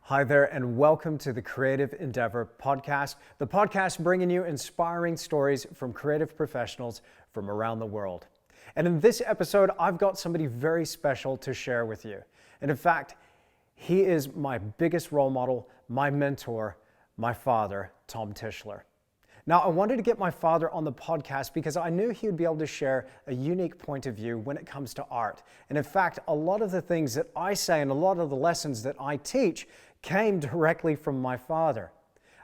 Hi there, and welcome to the Creative Endeavour podcast, the podcast bringing you inspiring stories from creative professionals from around the world. And in this episode, I've got somebody very special to share with you. And in fact, he is my biggest role model, my mentor, my father, Tom Tischler. Now, I wanted to get my father on the podcast because I knew he would be able to share a unique point of view when it comes to art. And in fact, a lot of the things that I say and a lot of the lessons that I teach came directly from my father.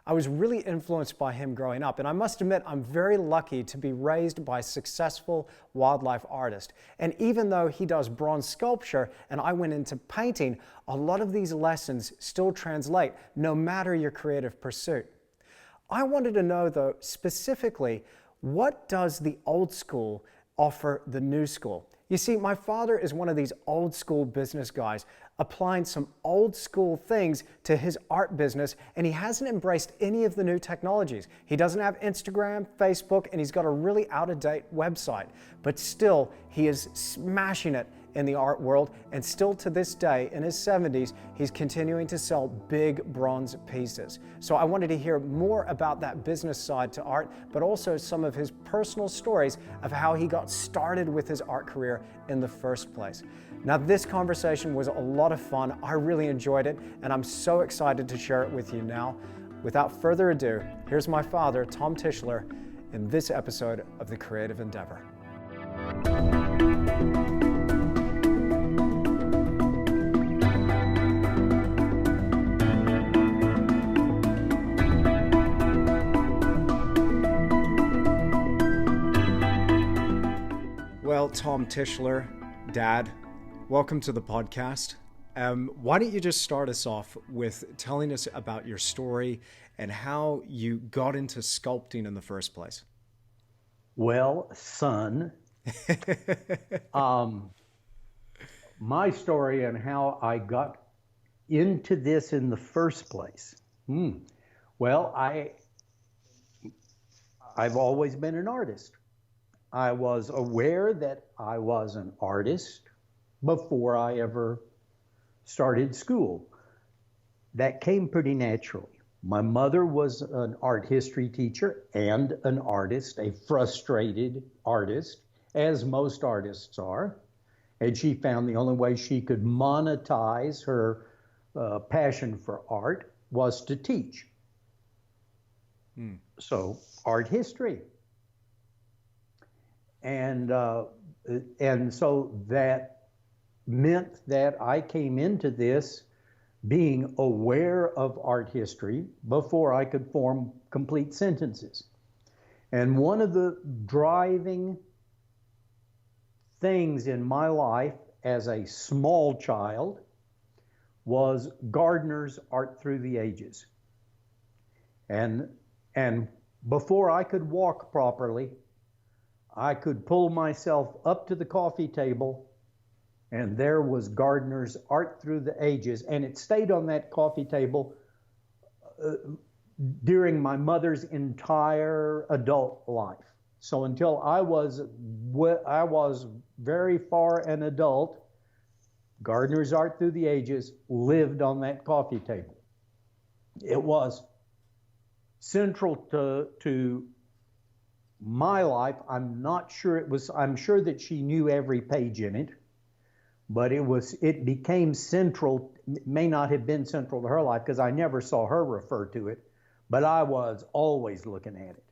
I was really influenced by him growing up, and I must admit I'm very lucky to be raised by a successful wildlife artist. And even though he does bronze sculpture and I went into painting, a lot of these lessons still translate no matter your creative pursuit. I wanted to know, though, specifically, what does the old school offer the new school? You see, my father is one of these old school business guys, applying some old school things to his art business, and he hasn't embraced any of the new technologies. He doesn't have Instagram, Facebook, and he's got a really out-of-date website. But still, he is smashing it in the art world, and still to this day, in his 70s, he's continuing to sell big bronze pieces. So I wanted to hear more about that business side to art, but also some of his personal stories of how he got started with his art career in the first place. Now, this conversation was a lot of fun. I really enjoyed it, and I'm so excited to share it with you now. Without further ado, here's my father, Tom Tischler, in this episode of The Creative Endeavour. Well, Tom Tischler, Dad, welcome to the podcast. Why don't you just start us off with telling us about your story and how you got into sculpting in the first place? Well, son, my story and how I got into this in the first place. Well, I've always been an artist. I was aware that I was an artist before I ever started school. That came pretty naturally. My mother was an art history teacher and an artist, a frustrated artist, as most artists are. And she found the only way she could monetize her passion for art was to teach. So, art history. And so that meant that I came into this being aware of art history before I could form complete sentences. And one of the driving things in my life as a small child was Gardner's Art Through the Ages. And before I could walk properly, I could pull myself up to the coffee table, and there was Gardner's Art Through the Ages, and it stayed on that coffee table during my mother's entire adult life. So until I was very far an adult, Gardner's Art Through the Ages lived on that coffee table. It was central to my life. I'm sure that she knew every page in it, but it became central. It may not have been central to her life because I never saw her refer to it, but I was always looking at it.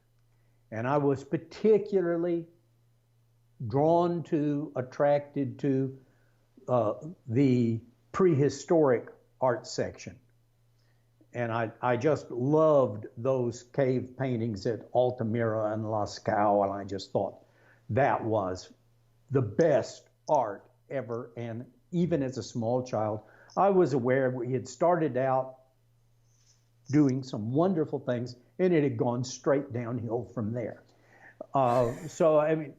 And I was particularly attracted to the prehistoric art section. And I just loved those cave paintings at Altamira and Lascaux, and I just thought that was the best art ever. And even as a small child, I was aware we had started out doing some wonderful things, and it had gone straight downhill from there. So I mean,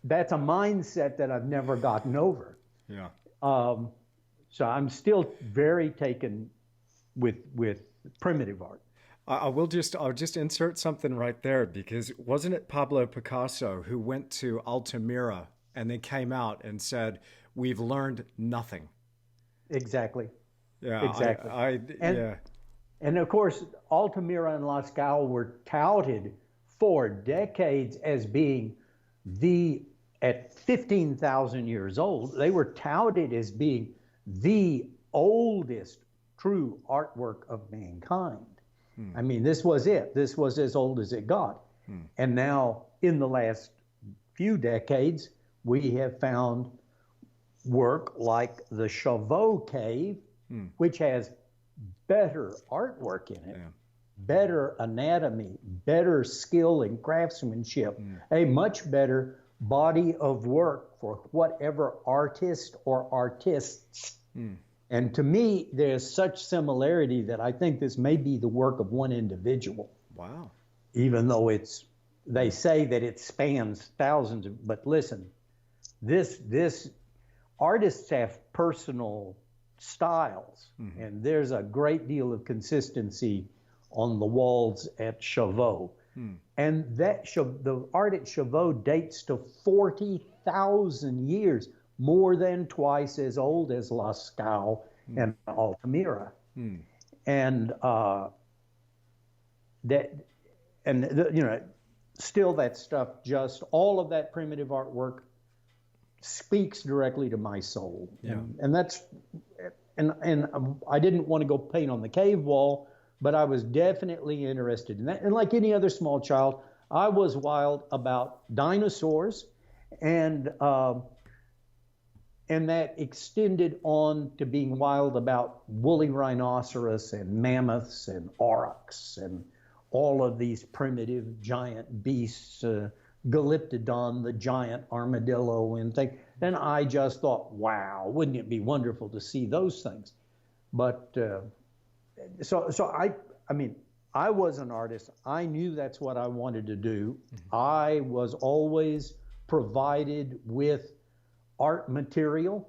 that's a mindset that I've never gotten over. Yeah. So I'm still very taken with primitive art. I'll just insert something right there, because wasn't it Pablo Picasso who went to Altamira and then came out and said, "We've learned nothing"? Exactly. Yeah, exactly. And yeah. and of course, Altamira and Lascaux were touted for decades as being the, at 15,000 years old, they were touted as being the oldest true artwork of mankind. I mean, this was it. This was as old as it got. And now, in the last few decades, we have found work like the Chauveau Cave, which has better artwork in it, Yeah. better anatomy, better skill and craftsmanship, a much better body of work for whatever artist or artists. And to me, there's such similarity that I think this may be the work of one individual, Wow. even though they say that it spans thousands of, but listen, this artists have personal styles, and there's a great deal of consistency on the walls at Chauveau. And the art at Chauveau dates to 40,000 years, more than twice as old as Lascaux and Altamira. And still that stuff, just all of that primitive artwork speaks directly to my soul. Yeah. And that's, and I didn't want to go paint on the cave wall, but I was definitely interested in that. And like any other small child, I was wild about dinosaurs, and that extended on to being wild about woolly rhinoceros and mammoths and aurochs and all of these primitive giant beasts, Galiptodon, the giant armadillo, and things. Then I just thought, wow, wouldn't it be wonderful to see those things? But so I mean, I was an artist. I knew that's what I wanted to do. I was always provided with art material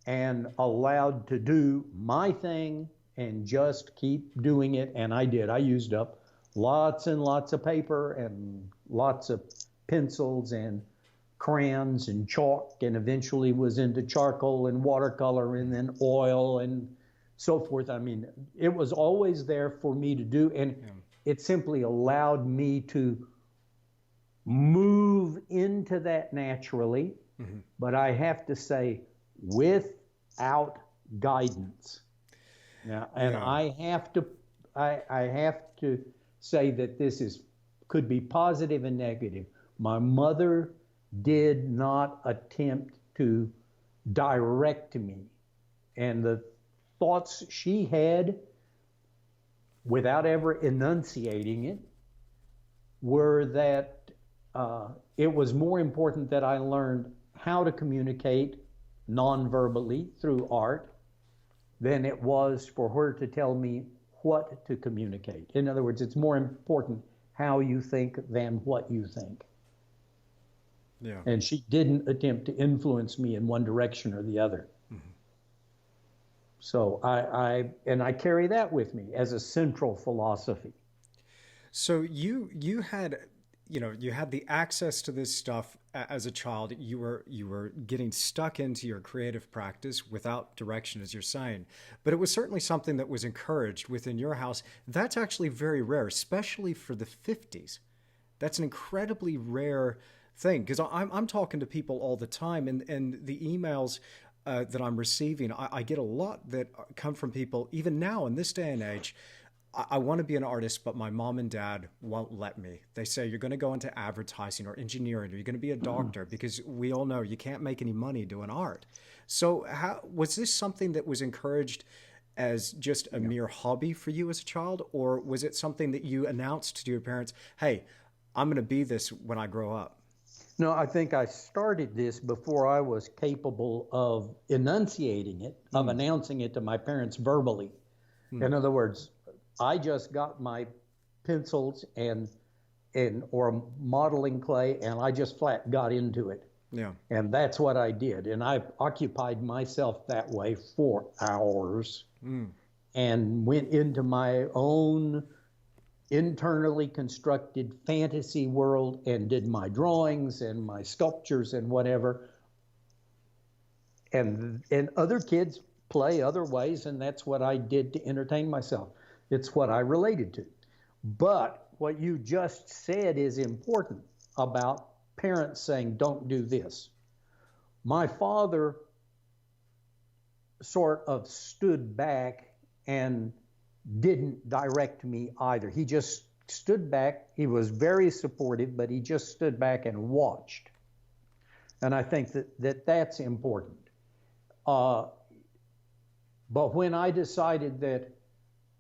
and allowed to do my thing and just keep doing it. And I did. I used up lots and lots of paper and lots of pencils and crayons and chalk, and eventually was into charcoal and watercolor and then oil and so forth. I mean, it was always there for me to do, and it simply allowed me to move into that naturally. But I have to say, without guidance. Now, and I have to say that this could be positive and negative. My mother did not attempt to direct me, and the thoughts she had, without ever enunciating it, were that it was more important that I learned how to communicate non-verbally through art than it was for her to tell me what to communicate. In other words, it's more important how you think than what you think. Yeah. And she didn't attempt to influence me in one direction or the other. So I carry that with me as a central philosophy. So you had the access to this stuff as a child. You were getting stuck into your creative practice without direction, as you're saying. But it was certainly something that was encouraged within your house. That's actually very rare, especially for the 50s. That's an incredibly rare thing, because I'm talking to people all the time, and the emails that I'm receiving, I get a lot that come from people, even now in this day and age. I want to be an artist, but my mom and dad won't let me. They say, you're going to go into advertising or engineering, or you're going to be a doctor, because we all know you can't make any money doing art. So was this something that was encouraged as just a mere hobby for you as a child, or was it something that you announced to your parents, hey, I'm going to be this when I grow up? No, I think I started this before I was capable of enunciating it, of announcing it to my parents verbally. In other words, I just got my pencils or modeling clay, and I just flat got into it. Yeah. And that's what I did. And I occupied myself that way for hours and went into my own internally constructed fantasy world and did my drawings and my sculptures and whatever. And other kids play other ways, and that's what I did to entertain myself. It's what I related to. But what you just said is important about parents saying, don't do this. My father sort of stood back and didn't direct me either. He just stood back. He was very supportive, but he just stood back and watched. And I think that's important. But when I decided that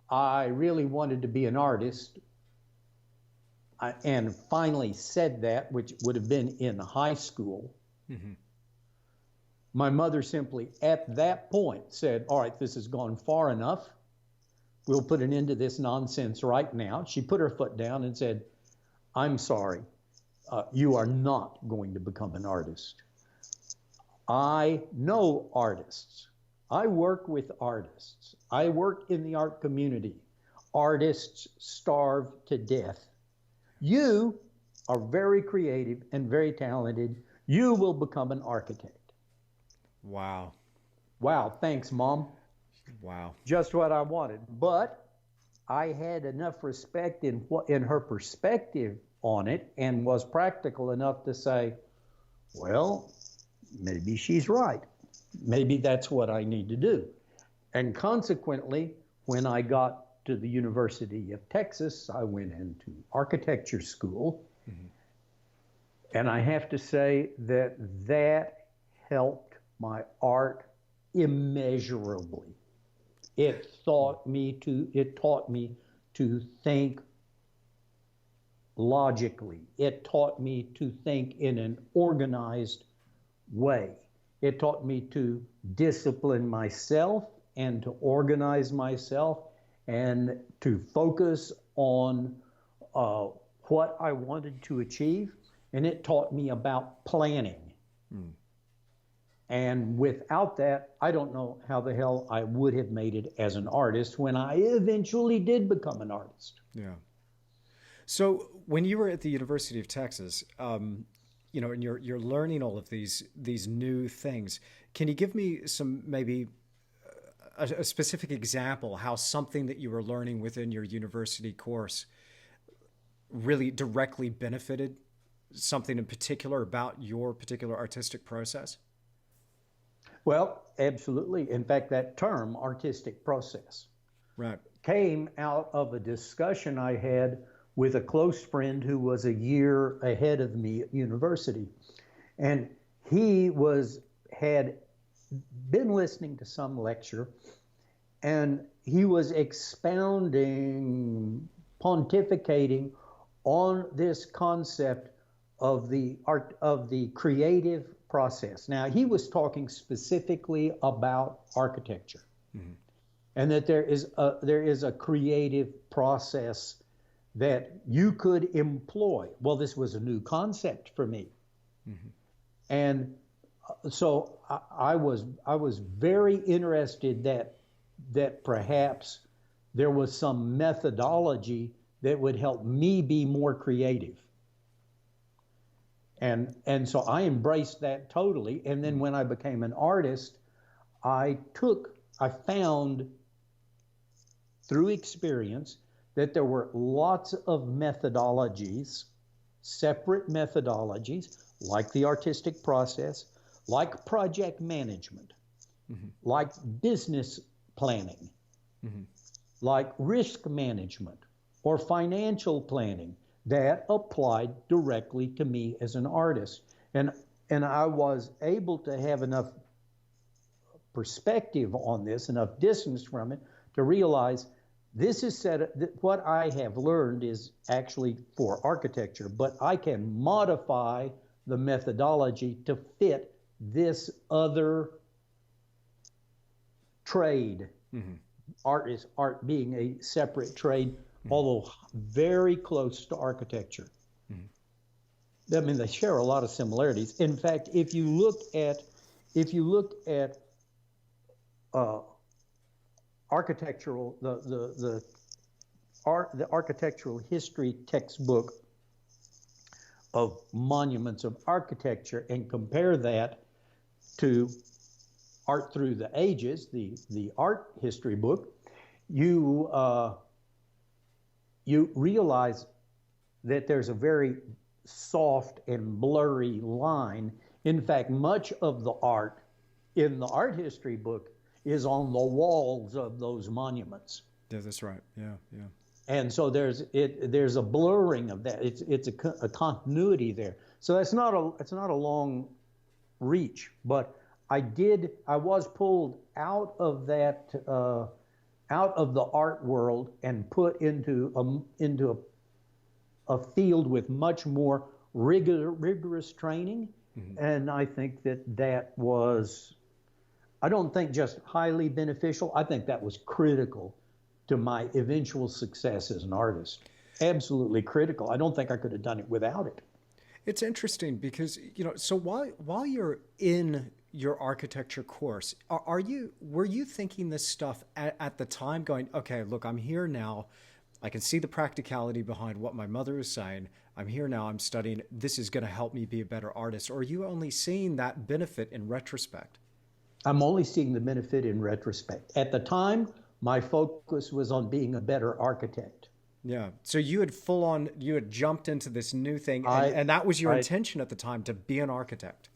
I really wanted to be an artist, and finally said that, which would have been in high school, my mother simply at that point said, all right, this has gone far enough. We'll put an end to this nonsense right now. She put her foot down and said, I'm sorry, you are not going to become an artist. I know artists. I work with artists. I work in the art community. Artists starve to death. You are very creative and very talented. You will become an architect. Wow. Wow, thanks, Mom. Wow. Just what I wanted. But I had enough respect in her perspective on it and was practical enough to say, well, maybe she's right. Maybe that's what I need to do. And consequently, when I got to the University of Texas, I went into architecture school. And I have to say that helped my art immeasurably. It taught me to think logically. It taught me to think in an organized way. It taught me to discipline myself and to organize myself and to focus on what I wanted to achieve. And it taught me about planning. And without that, I don't know how the hell I would have made it as an artist when I eventually did become an artist. Yeah. So when you were at the University of Texas, you know, and you're learning all of these new things, can you give me some maybe a specific example how something that you were learning within your university course really directly benefited something in particular about your particular artistic process? Well, absolutely. In fact, that term, artistic process, came out of a discussion I had with a close friend who was a year ahead of me at university. And he had been listening to some lecture, and he was expounding, pontificating on this concept of the art of the creative process. Now, he was talking specifically about architecture, and that there is a creative process that you could employ. Well, this was a new concept for me, and so I was very interested that perhaps there was some methodology that would help me be more creative. And so I embraced that totally. And then when I became an artist, I found through experience that there were lots of methodologies, separate methodologies, like the artistic process, like project management, like business planning, like risk management or financial planning, that applied directly to me as an artist. And I was able to have enough perspective on this, enough distance from it, to realize this is what I have learned is actually for architecture, but I can modify the methodology to fit this other trade. Art being a separate trade, although very close to architecture. I mean, they share a lot of similarities. In fact, if you look at architectural the architectural history textbook of monuments of architecture and compare that to Art Through the Ages, the art history book, you you realize that there's a very soft and blurry line. In fact, much of the art in the art history book is on the walls of those monuments. Yeah, that's right. Yeah, yeah. And so there's a blurring of that. It's a continuity there. So it's not a long reach, but I was pulled out of that out of the art world and put into a field with much more rigorous training. Mm-hmm. And I think that was, I don't think just highly beneficial. I think that was critical to my eventual success as an artist. Absolutely critical. I don't think I could have done it without it. It's interesting because, so while you're in your architecture course, were you thinking this stuff at the time, going, okay, look, I'm here now. I can see the practicality behind what my mother is saying. I'm here now. I'm studying. This is going to help me be a better artist. Or are you only seeing that benefit in retrospect? I'm only seeing the benefit in retrospect. At the time, my focus was on being a better architect. Yeah. So you had jumped into this new thing, and that was your intention at the time, to be an architect.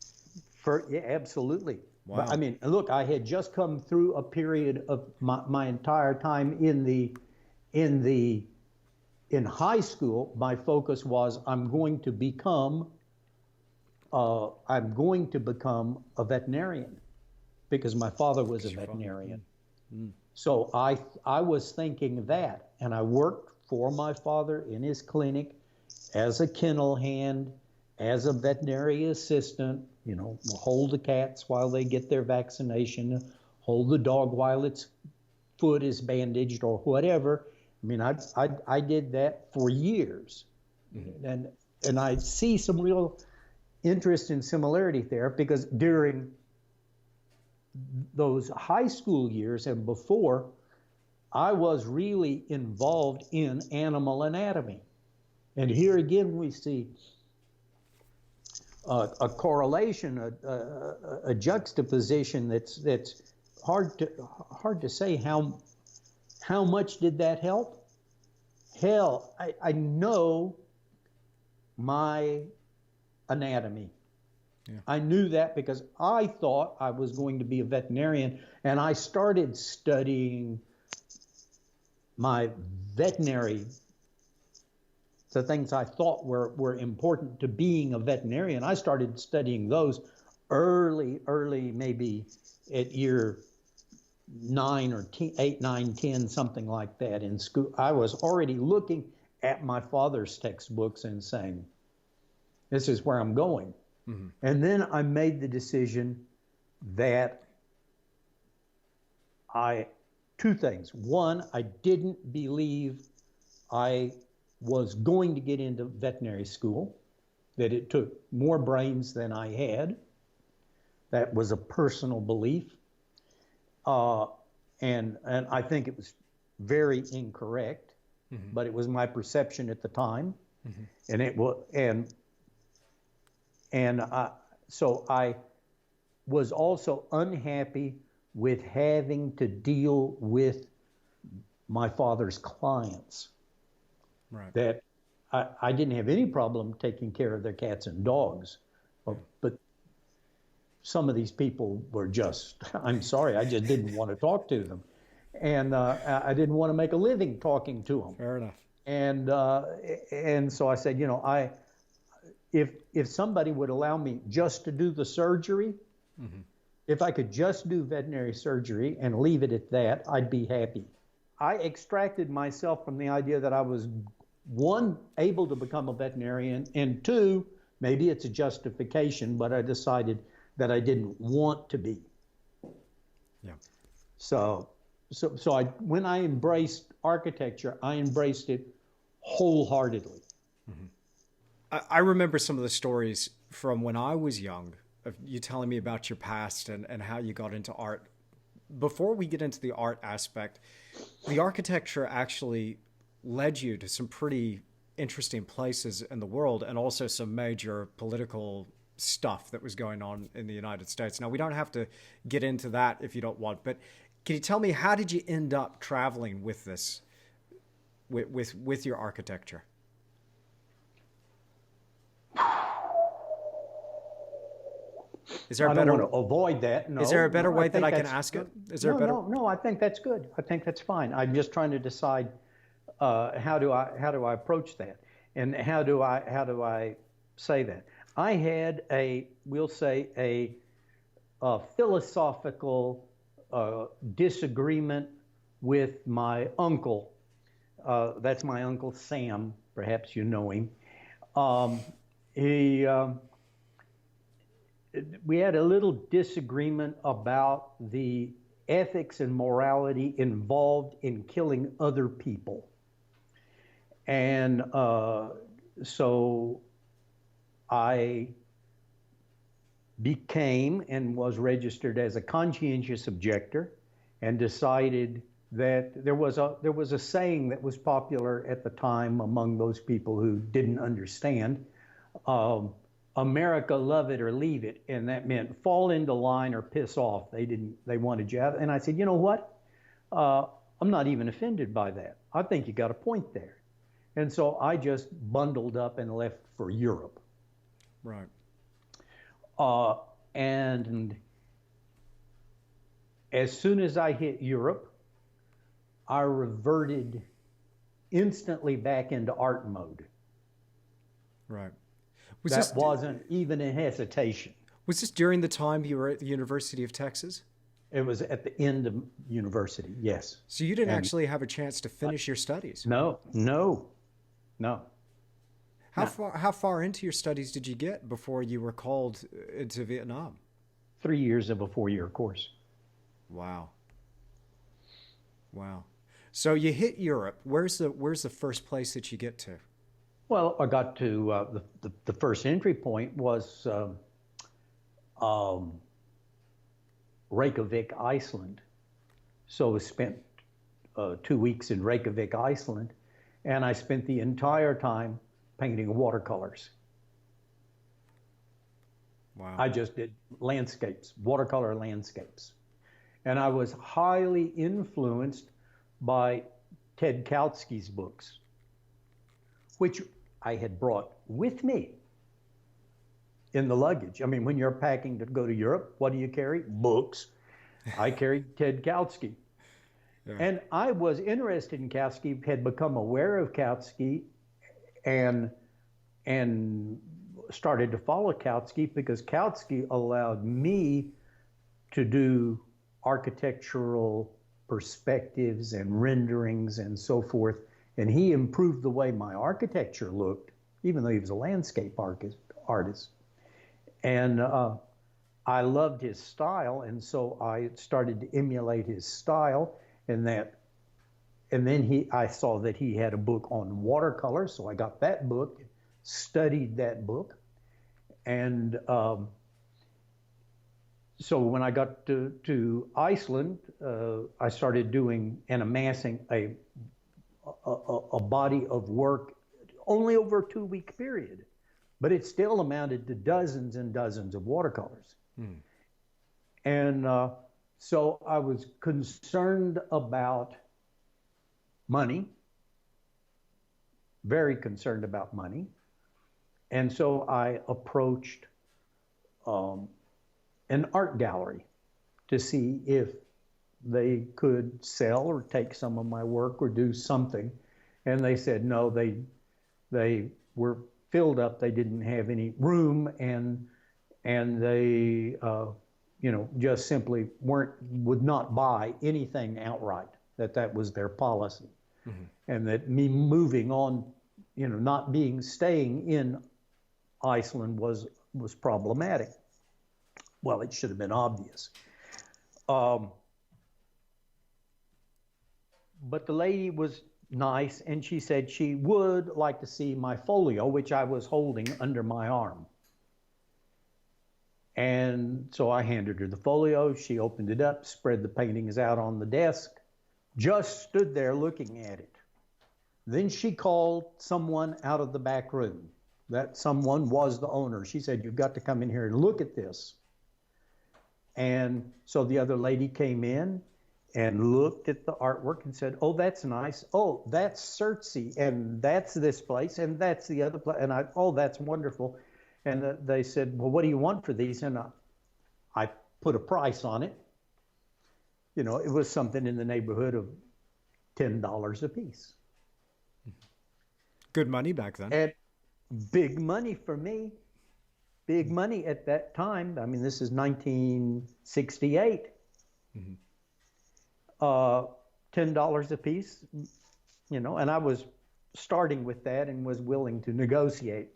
Yeah, absolutely. Wow. But, I mean, look, I had just come through a period of my entire time in high school. My focus was I'm going to become a veterinarian, because my father was a veterinarian. Mm. So I was thinking that, and I worked for my father in his clinic as a kennel hand, as a veterinary assistant, hold the cats while they get their vaccination, hold the dog while its foot is bandaged or whatever. I mean, I did that for years. Mm-hmm. And I see some real interest and similarity there, because during those high school years and before, I was really involved in animal anatomy. And here again, we see a correlation, a juxtaposition that's hard to say how much did that help? Hell, I know my anatomy. Yeah. I knew that because I thought I was going to be a veterinarian, and I started studying my veterinary, the things I thought were important to being a veterinarian. I started studying those early, maybe at year 9 or 8, 9, 10, something like that in school. I was already looking at my father's textbooks and saying, this is where I'm going. Mm-hmm. And then I made the decision that two things. One, I didn't believe I was going to get into veterinary school, that it took more brains than I had. That was a personal belief. And I think it was very incorrect, mm-hmm. but it was my perception at the time. Mm-hmm. And it was, so I was also unhappy with having to deal with my father's clients. Right. That I didn't have any problem taking care of their cats and dogs, but some of these people were just, I'm sorry, I just didn't want to talk to them. And I didn't want to make a living talking to them. Fair enough. And so I said, if somebody would allow me just to do the surgery, mm-hmm. if I could just do veterinary surgery and leave it at that, I'd be happy. I extracted myself from the idea that I was, one, able to become a veterinarian, and two, maybe it's a justification, but I decided that I didn't want to be. Yeah. So when I embraced architecture, I embraced it wholeheartedly. Mm-hmm. I remember some of the stories from when I was young, of you telling me about your past and how you got into art. Before we get into the art aspect, the architecture actually led you to some pretty interesting places in the world, and also some major political stuff that was going on in the United States. Now, we don't have to get into that if you don't want, but can you tell me, how did you end up traveling with this, with your architecture? Is there a I better, don't want to avoid that. No. is there a better No, way I that think I can that's ask it? good. Is there a better? No, I think that's good. I think that's fine. I'm just trying to decide how do I approach that, and how do I say that? I had we'll say a philosophical disagreement with my uncle. That's my uncle Sam. Perhaps you know him. He We had a little disagreement about the ethics and morality involved in killing other people. And so I became and was registered as a conscientious objector, and decided that there was a saying that was popular at the time among those people who didn't understand. America, love it or leave it, and that meant fall into line or piss off. They wanted you out. And I said, you know what? I'm not even offended by that. I think you got a point there. And so I just bundled up and left for Europe. Right. And as soon as I hit Europe, I reverted instantly back into art mode. Right. That wasn't even a hesitation. Was this during the time you were at the University of Texas? It was at the end of university, yes. So you didn't actually have a chance to finish your studies? No. How far into your studies did you get before you were called into Vietnam? 3 years of a 4-year course. Wow. So you hit Europe. Where's the first place that you get to? Well, I got to the first entry point was Reykjavik, Iceland. So I spent 2 weeks in Reykjavik, Iceland, and I spent the entire time painting watercolors. Wow. I just did landscapes, watercolor landscapes. And I was highly influenced by Ted Kautsky's books, which I had brought with me in the luggage. I mean, when you're packing to go to Europe, what do you carry? Books. I carried Ted Kautsky. Yeah. And I was interested in Kautsky, had become aware of Kautsky, and started to follow Kautsky because Kautsky allowed me to do architectural perspectives and renderings and so forth. And he improved the way my architecture looked, even though he was a landscape artist. And I loved his style, and so I started to emulate his style. And then I saw that he had a book on watercolor, so I got that book, studied that book. And so when I got to Iceland, I started doing and amassing a body of work only over a 2-week period, but it still amounted to dozens and dozens of watercolors. And so I was concerned about money, very concerned about money. And so I approached an art gallery to see if they could sell or take some of my work or do something. And they said no, they were filled up, they didn't have any room, and they just simply would not buy anything outright, that was their policy. Mm-hmm. And that me moving on, staying in Iceland was problematic. Well, it should have been obvious. But the lady was nice, and she said she would like to see my folio, which I was holding under my arm. And so I handed her the folio. She opened it up, spread the paintings out on the desk, just stood there looking at it. Then she called someone out of the back room. that someone was the owner. She said, "You've got to come in here and look at this." And so the other lady came in and looked at the artwork and said, "Oh, that's nice. Oh, that's Surtsey, and that's this place, and that's the other place." And "Oh, that's wonderful." And they said, "Well, what do you want for these?" And I put a price on it. You know, it was something in the neighborhood of $10 a piece. Good money back then. And big money for me. Big money at that time. I mean, this is 1968. Mm-hmm. $10 a piece, you know, and I was starting with that and was willing to negotiate.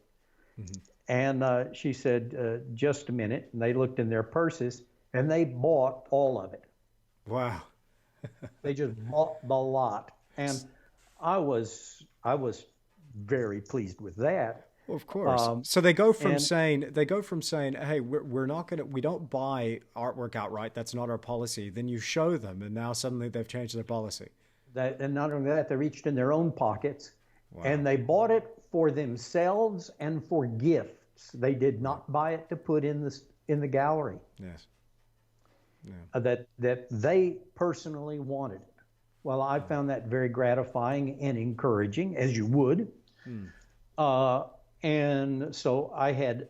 Mm-hmm. And she said, "Just a minute." And they looked in their purses and they bought all of it. Wow. They just bought the lot. And I was very pleased with that. Well, of course. So they go from saying, "Hey, we don't buy artwork outright. That's not our policy." Then you show them, and now suddenly they've changed their policy. And not only that, they reached in their own pockets, wow. And they bought it for themselves and for gifts. They did not buy it to put in the gallery. Yes. Yeah. That they personally wanted it. Well, I found that very gratifying and encouraging, as you would. And so I had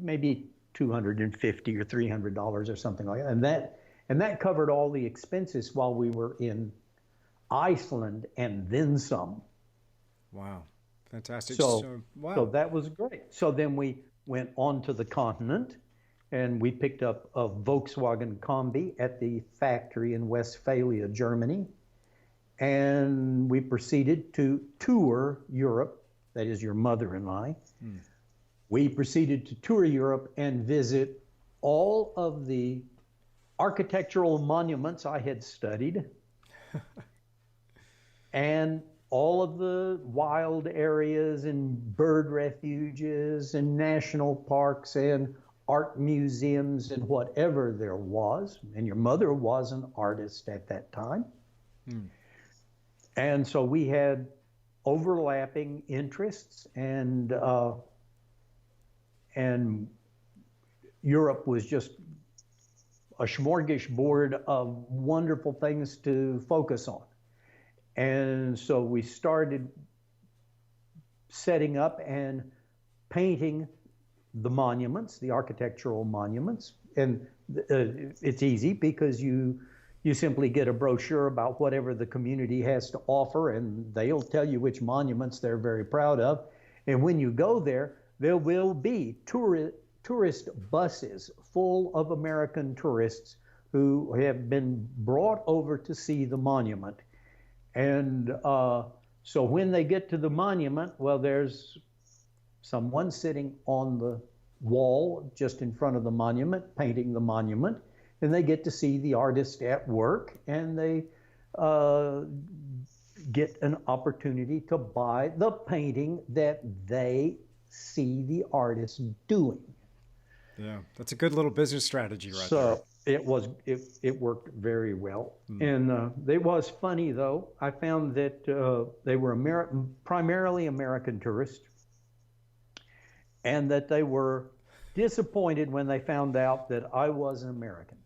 maybe $250 or $300 or something like that. And that covered all the expenses while we were in Iceland and then some. Wow. Fantastic. Wow. So that was great. So then we went on to the continent and we picked up a Volkswagen Kombi at the factory in Westphalia, Germany. And we proceeded to tour Europe. That is your mother and I. We proceeded to tour Europe and visit all of the architectural monuments I had studied and all of the wild areas and bird refuges and national parks and art museums and whatever there was. And your mother was an artist at that time. And so we had overlapping interests, and Europe was just a smorgasbord of wonderful things to focus on. And so we started setting up and painting the monuments, the architectural monuments. And it's easy because you simply get a brochure about whatever the community has to offer, and they'll tell you which monuments they're very proud of. And when you go there, there will be tourist buses full of American tourists who have been brought over to see the monument. And so when they get to the monument, well, there's someone sitting on the wall just in front of the monument, painting the monument. And they get to see the artist at work, and they get an opportunity to buy the painting that they see the artist doing. Yeah, that's a good little business strategy right there. So it worked very well. And it was funny, though. I found that they were primarily American tourists, and that they were disappointed when they found out that I was an American.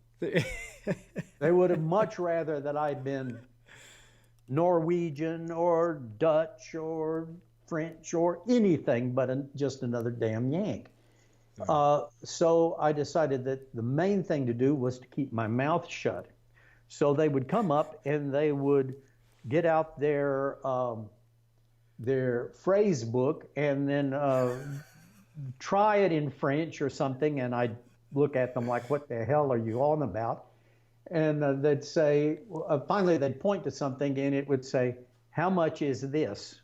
They would have much rather that I'd been Norwegian or Dutch or French or anything but just another damn Yank. So I decided that the main thing to do was to keep my mouth shut. So they would come up and they would get out their phrase book and then try it in French or something, and I'd look at them like, "What the hell are you on about?" And they'd say, finally they'd point to something and it would say, "How much is this?"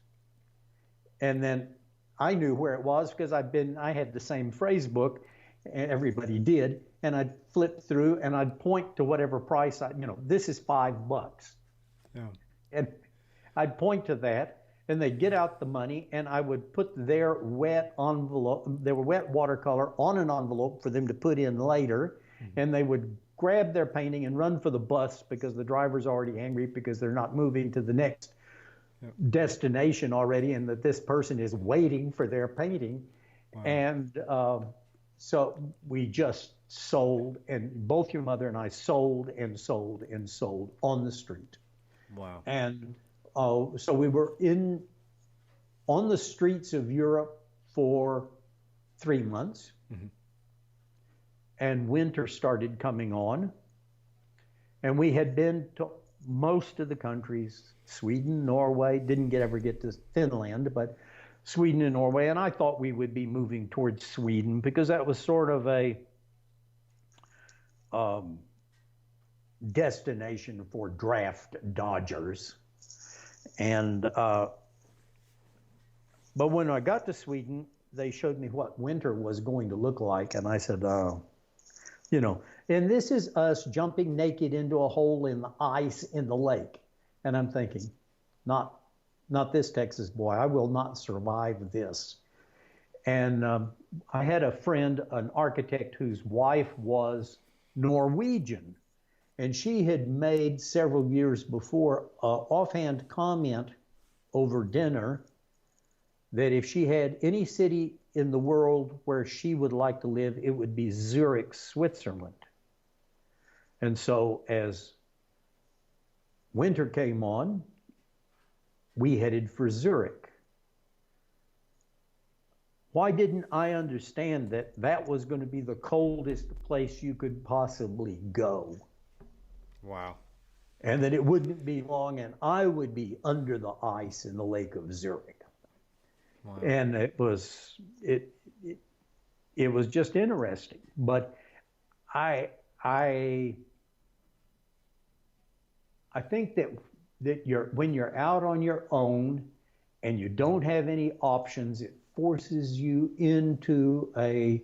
And then I knew where it was because I had the same phrase book, and everybody did, and I'd flip through and I'd point to whatever price this is $5. Yeah. And I'd point to that, and they'd get out the money, and I would put their wet watercolor on an envelope for them to put in later, and they would grab their painting and run for the bus because the driver's already angry because they're not moving to the next destination already, and that this person is waiting for their painting. Wow. And so we just sold, and both your mother and I sold and sold and sold on the street. Wow. And so we were on the streets of Europe for 3 months. Mm-hmm. And winter started coming on. And we had been to most of the countries, Sweden, Norway, didn't ever get to Finland, but Sweden and Norway. And I thought we would be moving towards Sweden because that was sort of a destination for draft dodgers. And but when I got to Sweden, they showed me what winter was going to look like, and I said, you know, and this is us jumping naked into a hole in the ice in the lake. And I'm thinking, not this Texas boy, I will not survive this. And I had a friend, an architect whose wife was Norwegian, and she had made several years before an offhand comment over dinner that if she had any city in the world where she would like to live, it would be Zurich, Switzerland. And so as winter came on, we headed for Zurich. Why didn't I understand that that was going to be the coldest place you could possibly go? Wow. And that it wouldn't be long and I would be under the ice in the Lake of Zurich. Wow. And it was just interesting. But I think that when you're out on your own and you don't have any options, it forces you into a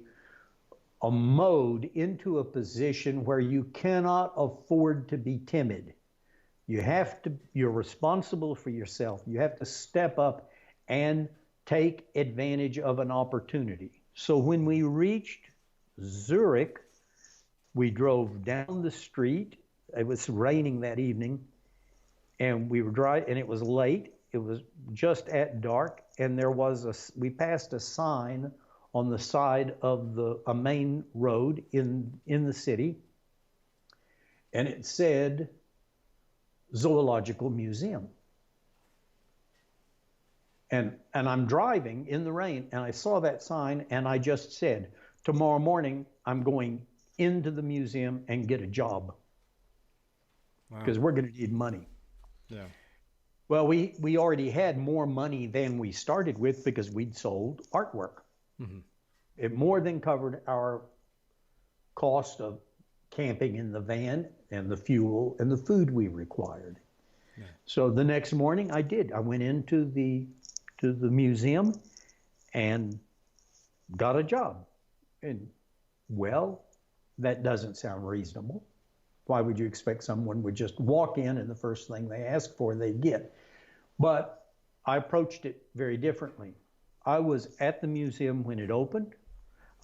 mode, into a position where you cannot afford to be timid. You're responsible for yourself. You have to step up and take advantage of an opportunity. So when we reached Zurich, we drove down the street. It was raining that evening, and we were driving, and it was late. It was just at dark, and we passed a sign on the side of a main road in the city, and it said Zoological Museum. And I'm driving in the rain, and I saw that sign, and I just said, tomorrow morning, I'm going into the museum and get a job. Because we're going to need money. Yeah. Well, we already had more money than we started with because we'd sold artwork. Mm-hmm. It more than covered our cost of camping in the van and the fuel and the food we required. Yeah. So the next morning I went into the museum and got a job. And well, that doesn't sound reasonable. Why would you expect someone would just walk in and the first thing they ask for, they get? But I approached it very differently. I was at the museum when it opened.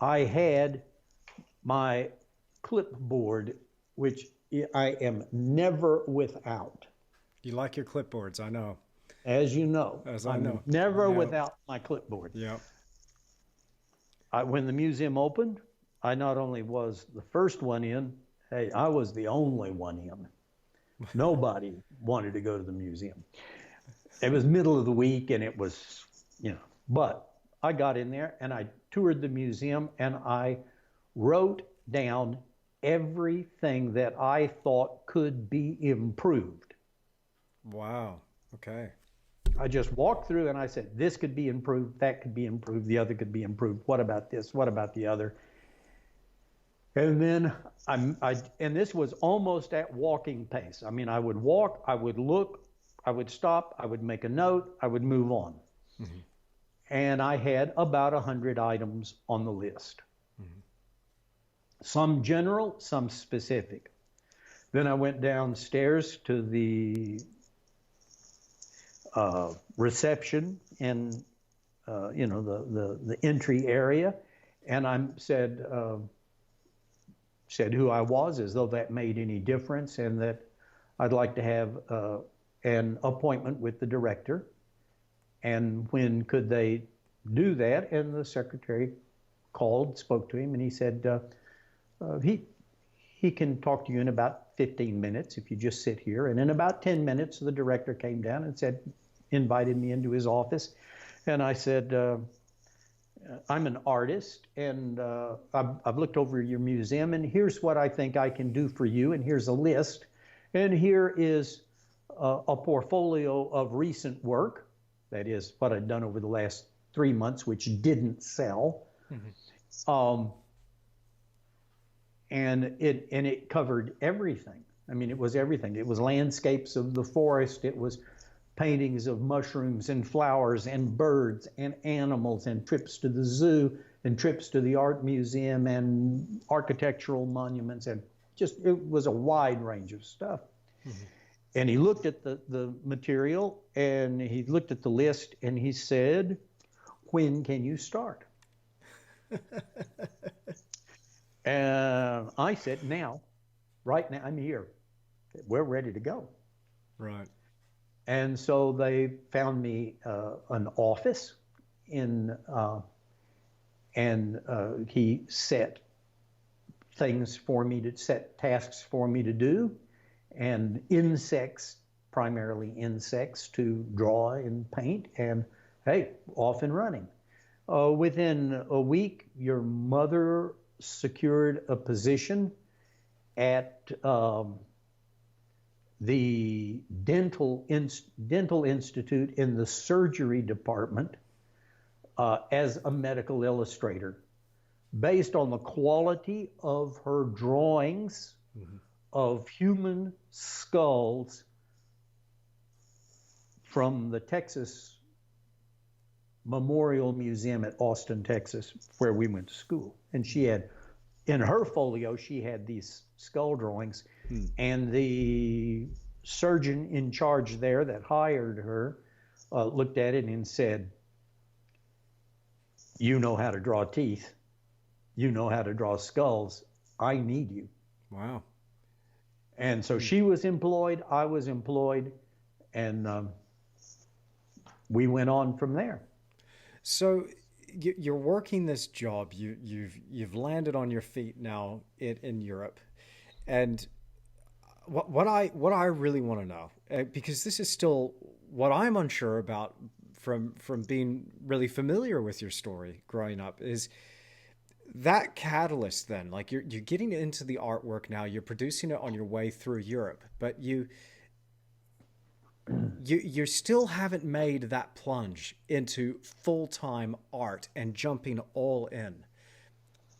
I had my clipboard, which I am never without. You like your clipboards, I know. As you know. I'm never without my clipboard. Yeah. When the museum opened, I not only was the first one in, hey, I was the only one in. Nobody wanted to go to the museum. It was middle of the week and it was, but I got in there and I toured the museum and I wrote down everything that I thought could be improved. Wow. Okay. I just walked through and I said, this could be improved, that could be improved, the other could be improved. What about this? What about the other? And then and this was almost at walking pace. I mean, I would walk, I would look, I would stop, I would make a note, I would move on. Mm-hmm. And I had about 100 items on the list. Mm-hmm. Some general, some specific. Then I went downstairs to the reception and the entry area, and I said who I was, as though that made any difference, and that I'd like to have an appointment with the director, and when could they do that? And the secretary called, spoke to him, and he said, he can talk to you in about 15 minutes if you just sit here. And in about 10 minutes, the director came down and said, invited me into his office. And I said, I'm an artist, and I've looked over your museum, and here's what I think I can do for you, and here's a list. And here is a portfolio of recent work, that is what I'd done over the last 3 months, which didn't sell. Mm-hmm. And it covered everything. I mean, it was everything. It was landscapes of the forest. It was paintings of mushrooms and flowers and birds and animals, and trips to the zoo and trips to the art museum and architectural monuments, and just, it was a wide range of stuff. Mm-hmm. And he looked at the material, and he looked at the list, and he said, when can you start? And I said, now, right now, I'm here. We're ready to go. Right. And so they found me an office and he set things for me to set tasks for me to do, and insects, primarily insects, to draw and paint, and hey, off and running. Within a week, your mother secured a position at the dental institute in the surgery department as a medical illustrator, based on the quality of her drawings mm-hmm. of human skulls from the Texas Memorial Museum at Austin, Texas, where we went to school. And she had, in her folio, she had these skull drawings. And the surgeon in charge there that hired her looked at it and said, you know how to draw teeth. You know how to draw skulls. I need you. Wow. And so she was employed, I was employed, and we went on from there. So you're working this job. You've landed on your feet now in Europe, and what I really want to know, because this is still what I'm unsure about from being really familiar with your story growing up, is that catalyst. Then, like, you're getting into the artwork now, you're producing it on your way through Europe, but you still haven't made that plunge into full-time art and jumping all in.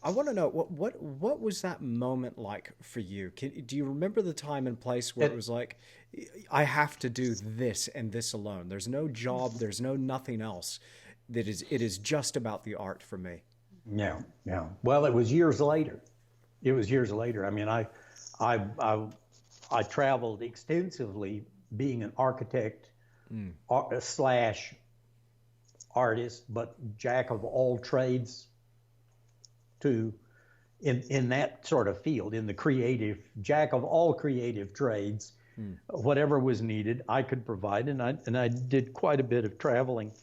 I want to know what was that moment like for you? Do you remember the time and place where it was like, I have to do this and this alone? There's no job, there's no nothing else. It is just about the art for me. Yeah. Well, it was years later. I mean, I traveled extensively, being an architect slash artist, but jack of all trades, in that sort of field, in the creative, jack of all creative trades. Whatever was needed, I could provide, and I did quite a bit of traveling.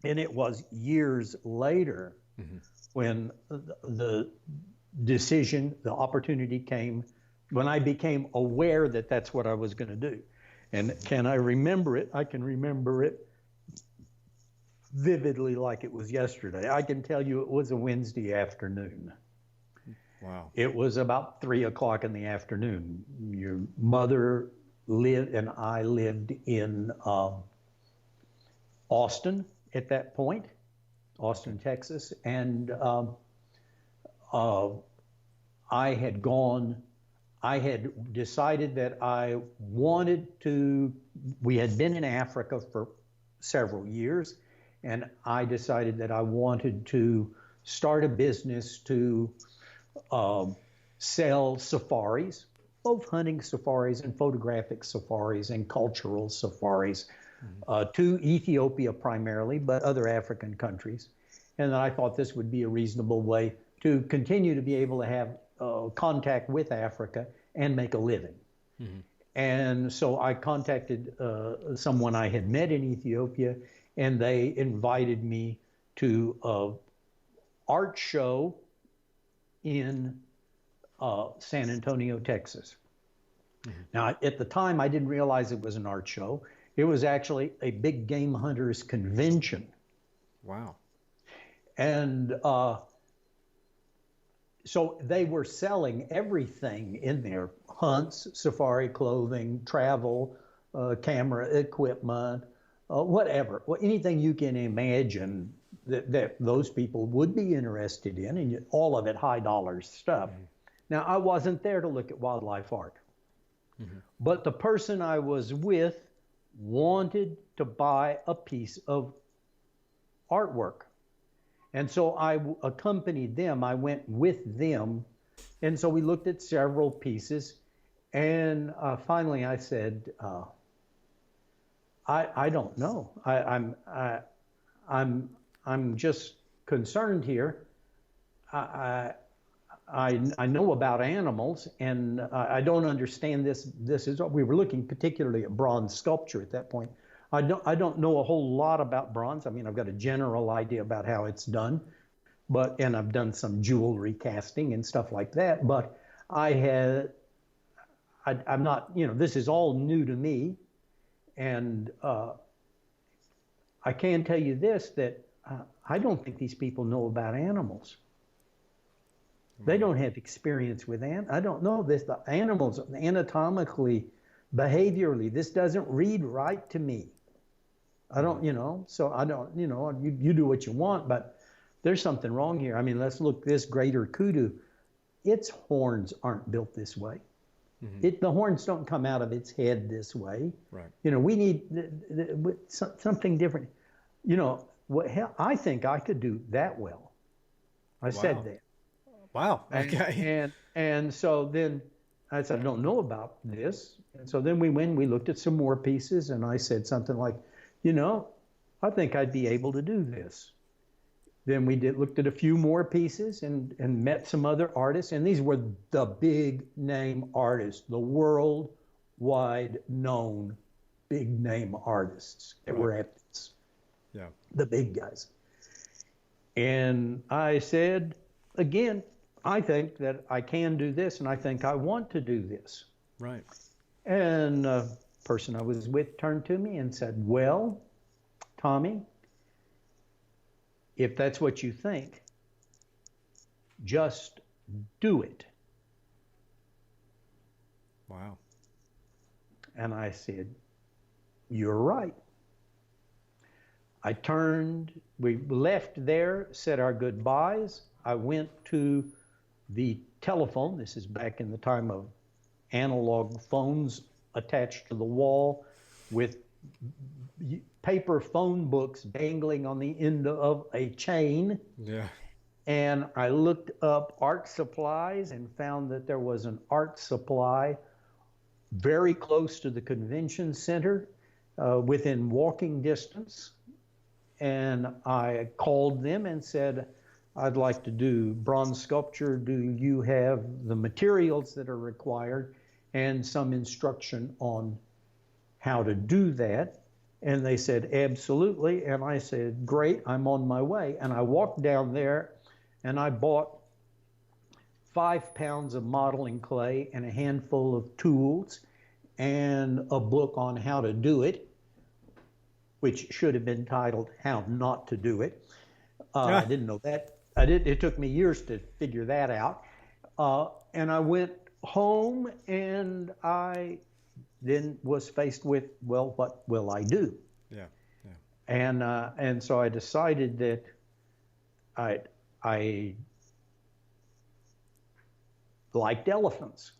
And it was years later when the decision, the opportunity came, when I became aware that that's what I was going to do. And can I remember it? I can remember it vividly, like it was yesterday. I can tell you it was a Wednesday afternoon. Wow. It was about 3:00 in the afternoon. Your mother lived, and I lived in Austin at that point, Austin, Texas. And I had decided that I wanted to, we had been in Africa for several years, and I decided that I wanted to start a business to sell safaris, both hunting safaris and photographic safaris and cultural safaris, to Ethiopia primarily, but other African countries. And I thought this would be a reasonable way to continue to be able to have contact with Africa and make a living. And so I contacted someone I had met in Ethiopia, and they invited me to an art show in San Antonio, Texas. Mm-hmm. Now, at the time, I didn't realize it was an art show. It was actually a big game hunters convention. Wow. And so they were selling everything in there: hunts, safari clothing, travel, camera equipment, whatever. Well, anything you can imagine that those people would be interested in, and all of it high dollar stuff. Mm-hmm. Now, I wasn't there to look at wildlife art, mm-hmm. but the person I was with wanted to buy a piece of artwork. And so I accompanied them. I went with them. And so we looked at several pieces. And finally I said, I don't know. I'm just concerned here. I know about animals, and I don't understand this. We were looking particularly at bronze sculpture at that point. I don't know a whole lot about bronze. I mean, I've got a general idea about how it's done, and I've done some jewelry casting and stuff like that. But I'm not, this is all new to me, and I can tell you this, that I don't think these people know about animals. They don't have experience with I don't know this. The animals, anatomically, behaviorally, this doesn't read right to me. I don't, so I don't, you do what you want, but there's something wrong here. I mean, let's look this greater kudu. Its horns aren't built this way. Mm-hmm. The horns don't come out of its head this way. Right. We need something different. I think I could do that well. I said that. Wow. Okay. And so then I said, I don't know about this. And so then we looked at some more pieces, and I said something like, I think I'd be able to do this. Then we looked at a few more pieces and met some other artists, and these were the big name artists, the worldwide known big name artists that were at this. Yeah. The big guys. And I said, again, I think that I can do this, and I think I want to do this. Right. And the person I was with turned to me and said, well, Tommy, if that's what you think, just do it. Wow. And I said, you're right. We left there, said our goodbyes. I went to the telephone. This is back in the time of analog phones attached to the wall with paper phone books dangling on the end of a chain. Yeah. And I looked up art supplies and found that there was an art supply very close to the convention center, within walking distance. And I called them and said, I'd like to do bronze sculpture. Do you have the materials that are required and some instruction on how to do that? And they said, absolutely. And I said, great, I'm on my way. And I walked down there and I bought 5 pounds of modeling clay and a handful of tools and a book on how to do it, which should have been titled How Not to Do It. I didn't know that. It took me years to figure that out. And I went home, and I then was faced with, well, what will I do? Yeah. And so I decided that I liked elephants.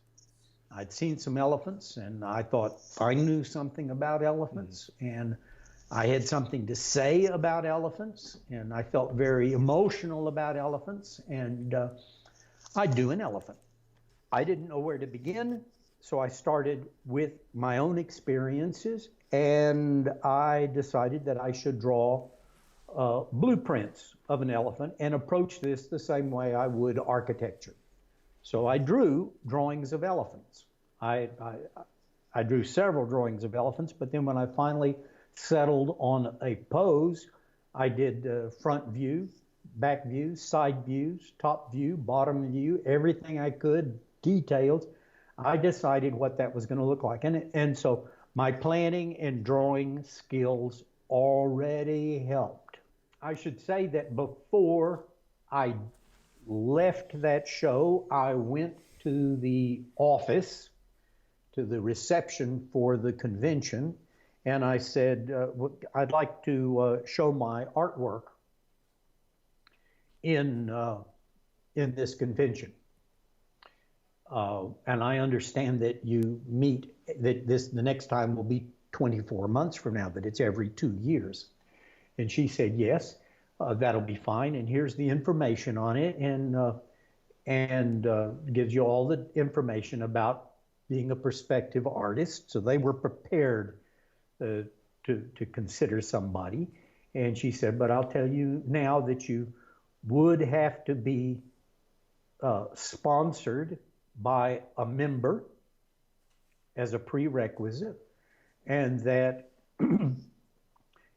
I'd seen some elephants, and I thought I knew something about elephants, and I had something to say about elephants, and I felt very emotional about elephants, and I'd do an elephant. I didn't know where to begin, so I started with my own experiences, and I decided that I should draw blueprints of an elephant and approach this the same way I would architecture. So I drew drawings of elephants. I I drew several drawings of elephants, but then when I finally settled on a pose, I did front view, back view, side views, top view, bottom view, everything I could, details. I decided what that was going to look like. And so my planning and drawing skills already helped. I should say that before I left that show, I went to the office, to the reception for the convention, and I said, I'd like to show my artwork in this convention. And I understand that you meet, that the next time will be 24 months from now, that it's every 2 years. And she said, yes, that'll be fine. And here's the information on it, and gives you all the information about being a prospective artist. So they were prepared to consider somebody. And she said, but I'll tell you now that you would have to be sponsored by a member as a prerequisite, and that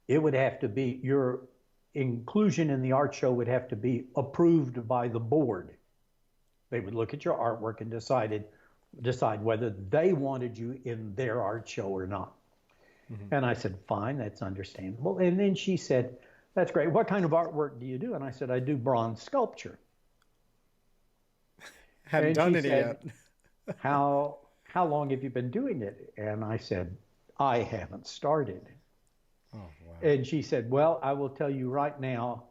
it would have to be, your inclusion in the art show would have to be approved by the board. They would look at your artwork and decide whether they wanted you in their art show or not. Mm-hmm. And I said, fine, that's understandable. And then she said, that's great. What kind of artwork do you do? And I said, I do bronze sculpture. Haven't done any yet. how long have you been doing it? And I said, I haven't started. Oh, wow. And she said, well, I will tell you right now,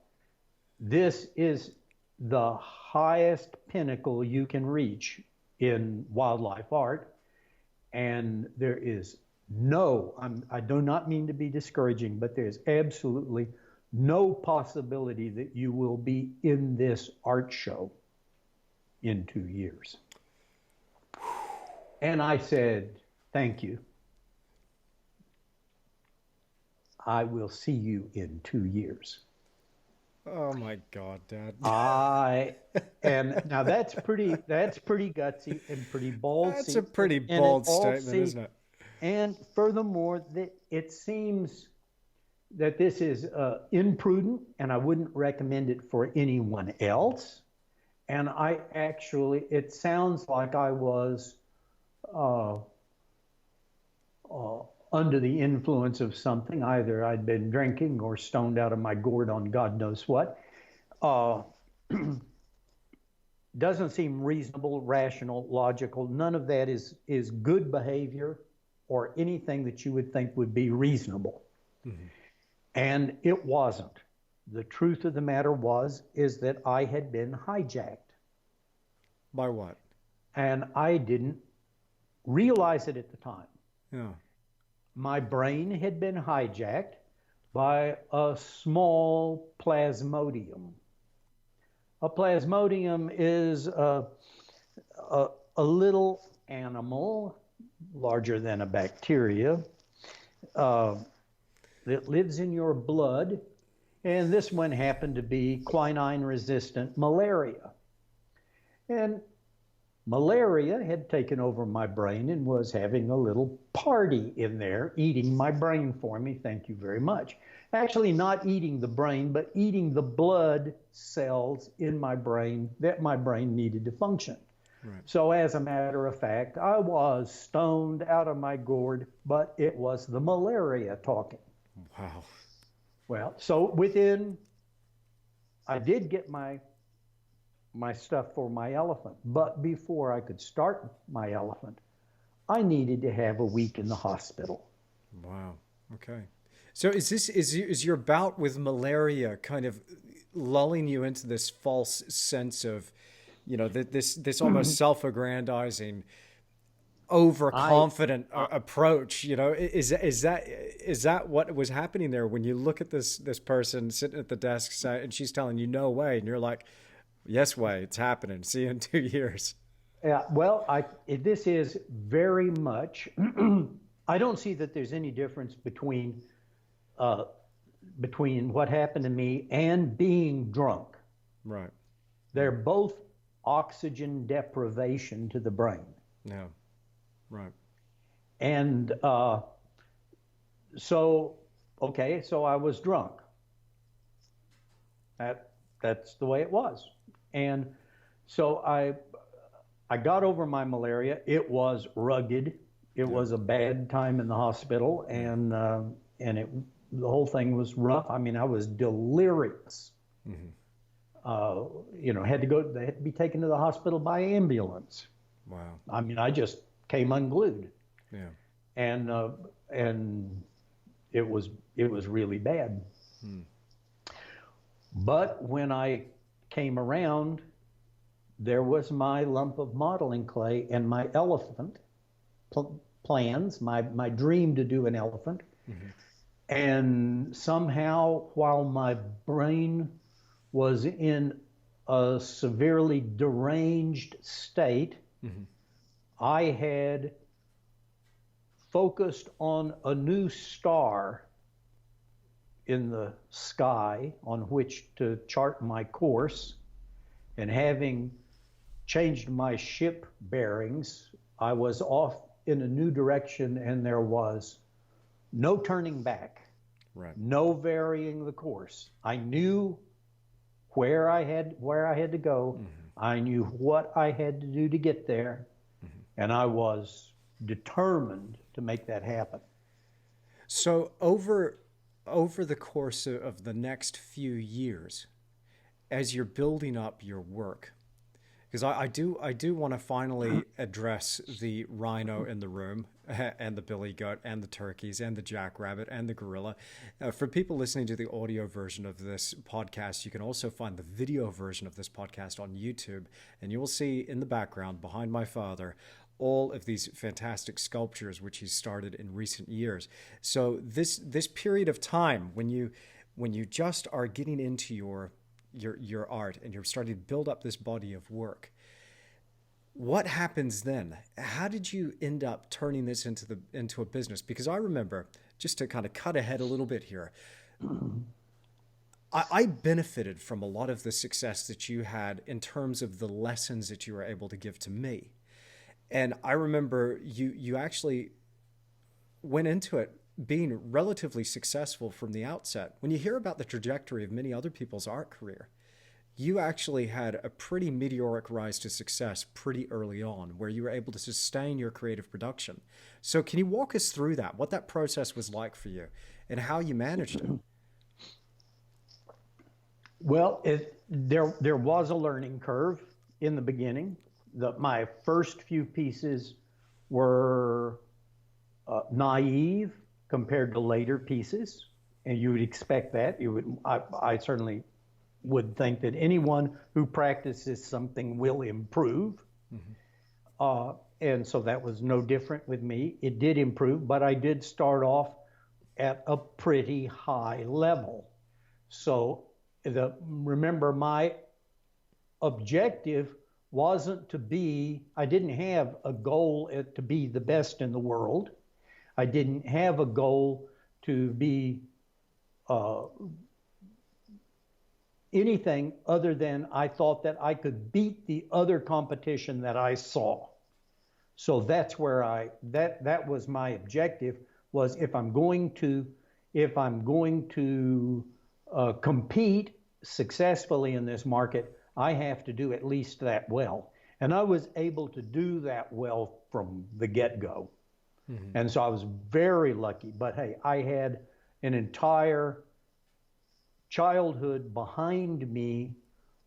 this is the highest pinnacle you can reach in wildlife art. And there is I do not mean to be discouraging, but there's absolutely no possibility that you will be in this art show in 2 years. And I said, thank you. I will see you in 2 years. Oh my God, Dad. And now that's pretty gutsy and pretty ballsy. That's a pretty bold statement, isn't it? And furthermore, it seems that this is imprudent, and I wouldn't recommend it for anyone else. And it sounds like I was under the influence of something. Either I'd been drinking or stoned out of my gourd on God knows what. Doesn't seem reasonable, rational, logical. None of that is good behavior or anything that you would think would be reasonable. Mm-hmm. And it wasn't. The truth of the matter is that I had been hijacked. By what? And I didn't realize it at the time. Yeah. My brain had been hijacked by a small plasmodium. A plasmodium is a little animal, larger than a bacteria, that lives in your blood. And this one happened to be quinine-resistant malaria. And malaria had taken over my brain and was having a little party in there, eating my brain for me. Thank you very much. Actually, not eating the brain, but eating the blood cells in my brain that my brain needed to function. Right. So as a matter of fact, I was stoned out of my gourd, but it was the malaria talking. Wow. Well, so I did get my stuff for my elephant, but before I could start my elephant, I needed to have a week in the hospital. Wow. Okay. So is your bout with malaria kind of lulling you into this false sense of, this almost self-aggrandizing, overconfident approach? Is that what was happening there when you look at this person sitting at the desk and she's telling you no way, and you're like, yes way, it's happening. See you in 2 years. Yeah. Well, this is very much. I don't see that there's any difference between what happened to me and being drunk. Right. They're both oxygen deprivation to the brain. Yeah. Right. And so I was drunk. That's the way it was. And so I got over my malaria. It was rugged. It Yeah. was a bad time in the hospital, Yeah. and the whole thing was rough. I mean, I was delirious. Hmm. They had to be taken to the hospital by ambulance. Wow. I mean, I just came unglued, Yeah. and it was really bad. Hmm. But when I came around, there was my lump of modeling clay and my elephant plans, my dream to do an elephant. Hmm. And somehow, while my brain was in a severely deranged state, Hmm. I had focused on a new star in the sky on which to chart my course. And having changed my ship bearings, I was off in a new direction, and there was no turning back, Right. no varying the course. I knew where I had to go. I knew what I had to do to get there, and I was determined to make that happen. So over the course of the next few years, as you're building up your work, because I do want to finally address the rhino in the room and the billy goat and the turkeys and the jackrabbit and the gorilla. For people listening to the audio version of this podcast, you can also find the video version of this podcast on YouTube, and you will see in the background behind my father all of these fantastic sculptures which he started in recent years. So this period of time when you just are getting into your art and you're starting to build up this body of work, what happens then? How did you end up turning this into a business? Because I remember, just to kind of cut ahead a little bit here, I benefited from a lot of the success that you had in terms of the lessons that you were able to give to me. And I remember you actually went into it being relatively successful from the outset. When you hear about the trajectory of many other people's art career, you actually had a pretty meteoric rise to success pretty early on, where you were able to sustain your creative production. So can you walk us through that, what that process was like for you and how you managed it? Well, there was a learning curve in the beginning. My first few pieces were naive compared to later pieces, and you would expect that. I certainly would think that anyone who practices something will improve. And so that was no different with me. It did improve, but I did start off at a pretty high level. So remember, my objective wasn't to be, I didn't have a goal to be the best in the world. I didn't have a goal to be anything other than I thought that I could beat the other competition that I saw. So that's where that was my objective, was if I'm going to compete successfully in this market, I have to do at least that well. And I was able to do that well from the get-go. Mm-hmm. And so I was very lucky. But hey, I had an entire childhood behind me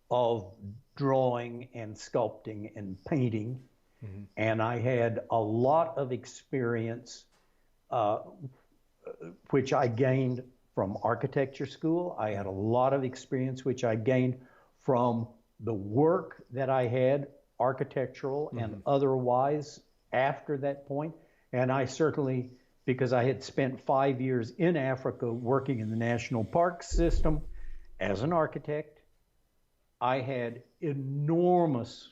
of drawing and sculpting and painting. Mm-hmm. And I had a lot of experience, which I gained from architecture school. I had a lot of experience, which I gained from the work that I had, architectural and otherwise, after that point. And I certainly, because I had spent 5 years in Africa working in the national park system as an architect, I had enormous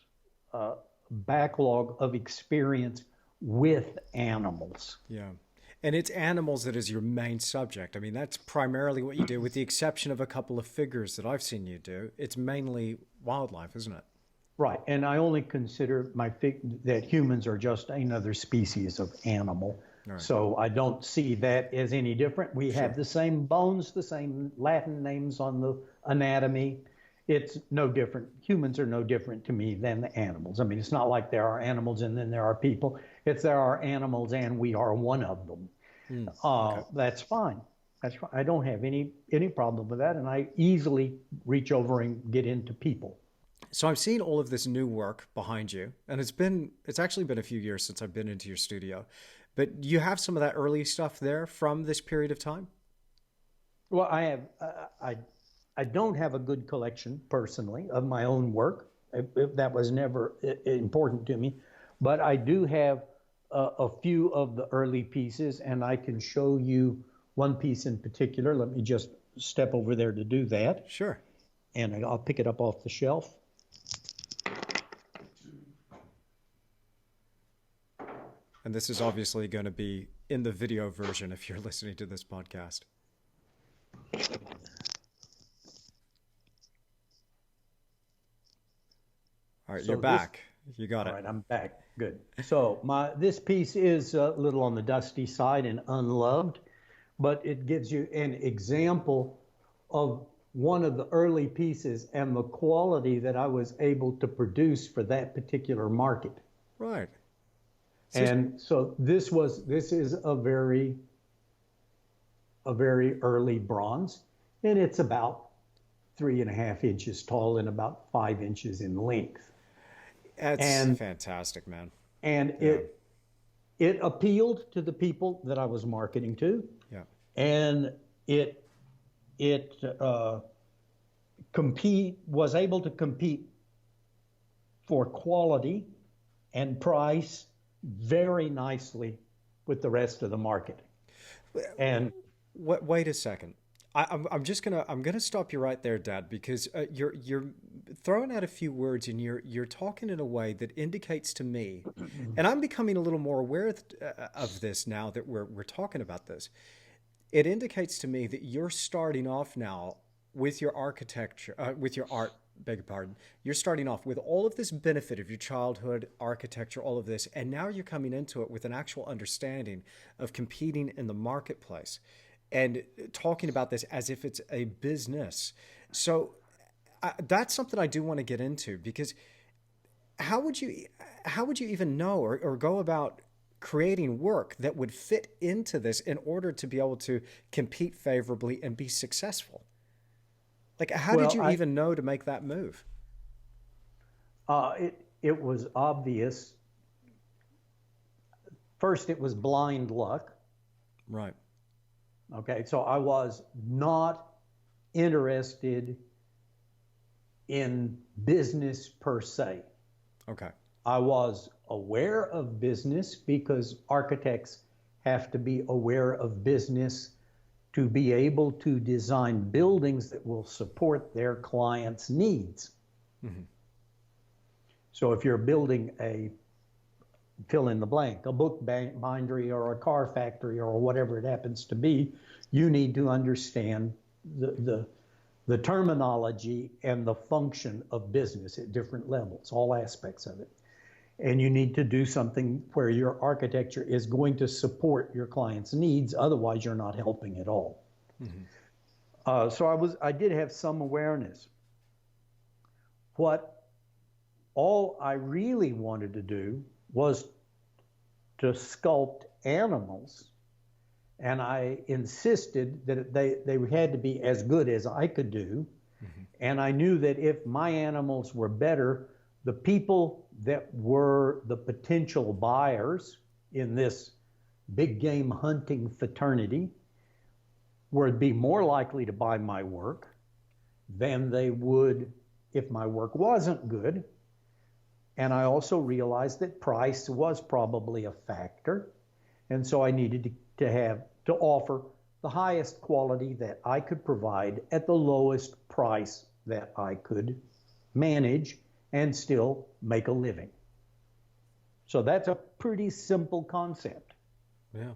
backlog of experience with animals. Yeah. And it's animals that is your main subject. I mean, that's primarily what you do, with the exception of a couple of figures that I've seen you do. It's mainly wildlife, isn't it? Right. And I only consider that humans are just another species of animal. Right. So I don't see that as any different. We Sure. have the same bones, the same Latin names on the anatomy. It's no different. Humans are no different to me than the animals. I mean, it's not like there are animals and then there are people. It's there are animals and we are one of them. Okay. That's fine. That's fine. I don't have any problem with that, and I easily reach over and get into people. So I've seen all of this new work behind you, and it's actually been a few years since I've been into your studio. But you have some of that early stuff there from this period of time? Well, I have. I don't have a good collection personally of my own work. That was never important to me, but I do have a few of the early pieces, and I can show you one piece in particular. Let me just step over there to do that, Sure. and I'll pick it up off the shelf. And this is obviously going to be in the video version if you're listening to this podcast. All right, So you're this, back. You got all it. right, I'm back. Good. So this piece is a little on the dusty side and unloved, but it gives you an example of one of the early pieces and the quality that I was able to produce for that particular market. Right. So, And so this is a very early bronze, and it's about 3.5 inches tall and about 5 inches in length. it's And fantastic, man. and Yeah. it appealed to the people that I was marketing to, Yeah. and it was able to compete for quality and price very nicely with the rest of the market. And Wait a second. I'm gonna stop you right there, Dad, because you're throwing out a few words and you're talking in a way that indicates to me, and I'm becoming a little more aware of this now that we're talking about this. It indicates to me that you're starting off now with your architecture, with your art. Beg your pardon. You're starting off with all of this benefit of your childhood, architecture, all of this, and now you're coming into it with an actual understanding of competing in the marketplace and talking about this as if it's a business. So that's something I do want to get into, because how would you even know or go about creating work that would fit into this in order to be able to compete favorably and be successful? Like, how did well, you even know to make that move? it was obvious. First, it was blind luck. Right. Okay, so I was not interested in business per se. Okay. I was aware of business because architects have to be aware of business to be able to design buildings that will support their clients' needs. Mm-hmm. So if you're building a fill in the blank, a book bindery or a car factory or whatever it happens to be, you need to understand the terminology and the function of business at different levels, all aspects of it. And you need to do something where your architecture is going to support your client's needs. Otherwise, you're not helping at all. Mm-hmm. So I did have some awareness. What all I really wanted to do was to sculpt animals, and I insisted that they had to be as good as I could do. Mm-hmm. And I knew that if my animals were better, the people that were the potential buyers in this big game hunting fraternity would be more likely to buy my work than they would if my work wasn't good. And I also realized that price was probably a factor. And so I needed to offer the highest quality that I could provide at the lowest price that I could manage and still make a living. So that's a pretty simple concept. Yeah.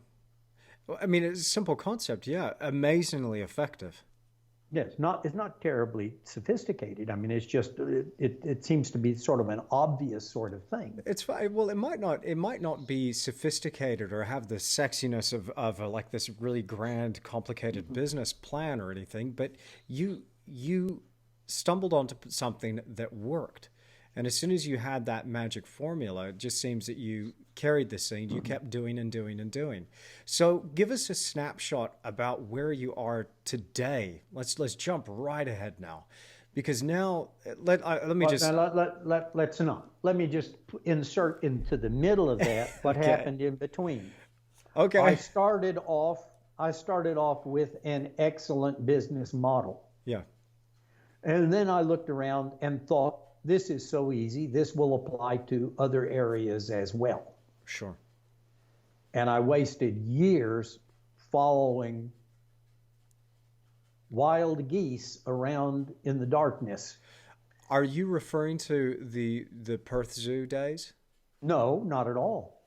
Well, I mean, it's a simple concept, yeah. Amazingly effective. Yeah, it's not terribly sophisticated. I mean, it's just it seems to be sort of an obvious sort of thing. It's fine. Well, it might not be sophisticated or have the sexiness of like this really grand, complicated business plan or anything, but you stumbled onto something that worked. And as soon as you had that magic formula, it just seems that you carried the scene. You kept doing and doing and doing. So give us a snapshot about where you are today. Let's jump right ahead now, because now let me Well, just now let's not. Let me just insert into the middle of that what okay. happened in between. I Okay. started off I started off with an excellent business model. Yeah. And then I looked around and thought, this is so easy. This will apply to other areas as well. Sure. And I wasted years following wild geese around in the darkness. Are you referring to the Perth Zoo days? No, not at all.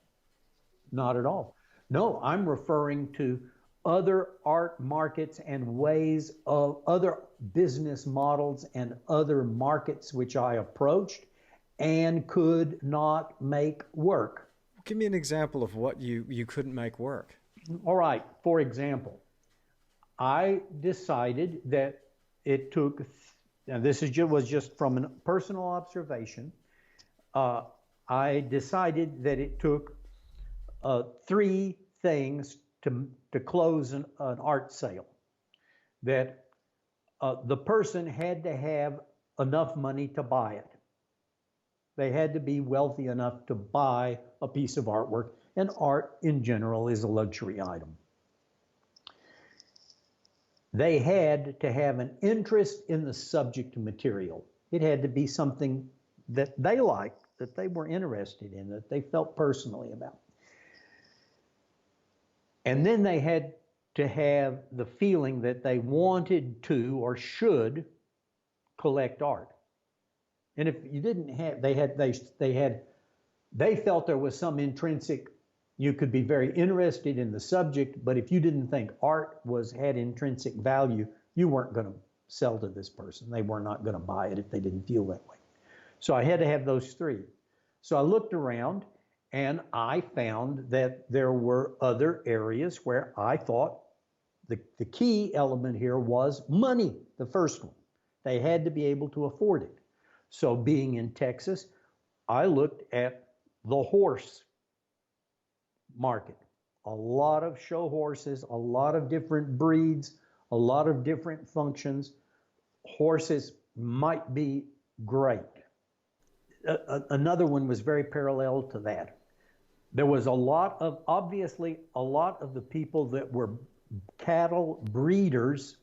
Not at all. No, I'm referring to other art markets and ways of other business models and other markets which I approached and could not make work. Give me an example of what you couldn't make work. All right, for example, I decided that it took, and was just from a personal observation, uh, I decided that it took three things to close an art sale. That the person had to have enough money to buy it. They had to be wealthy enough to buy a piece of artwork, and art in general is a luxury item. They had to have an interest in the subject material. It had to be something that they liked, that they were interested in, that they felt personally about. And then they had to have the feeling that they wanted to or should collect art. And if you didn't have, they felt there was some intrinsic, you could be very interested in the subject, but if you didn't think art had intrinsic value, you weren't going to sell to this person. They were not going to buy it if they didn't feel that way. So I had to have those three. So I looked around and I found that there were other areas where I thought the key element here was money, the first one. They had to be able to afford it. So being in Texas, I looked at the horse market. A lot of show horses, a lot of different breeds, a lot of different functions. Horses might be great. Another one was very parallel to that. There was obviously a lot of the people that were cattle breeders,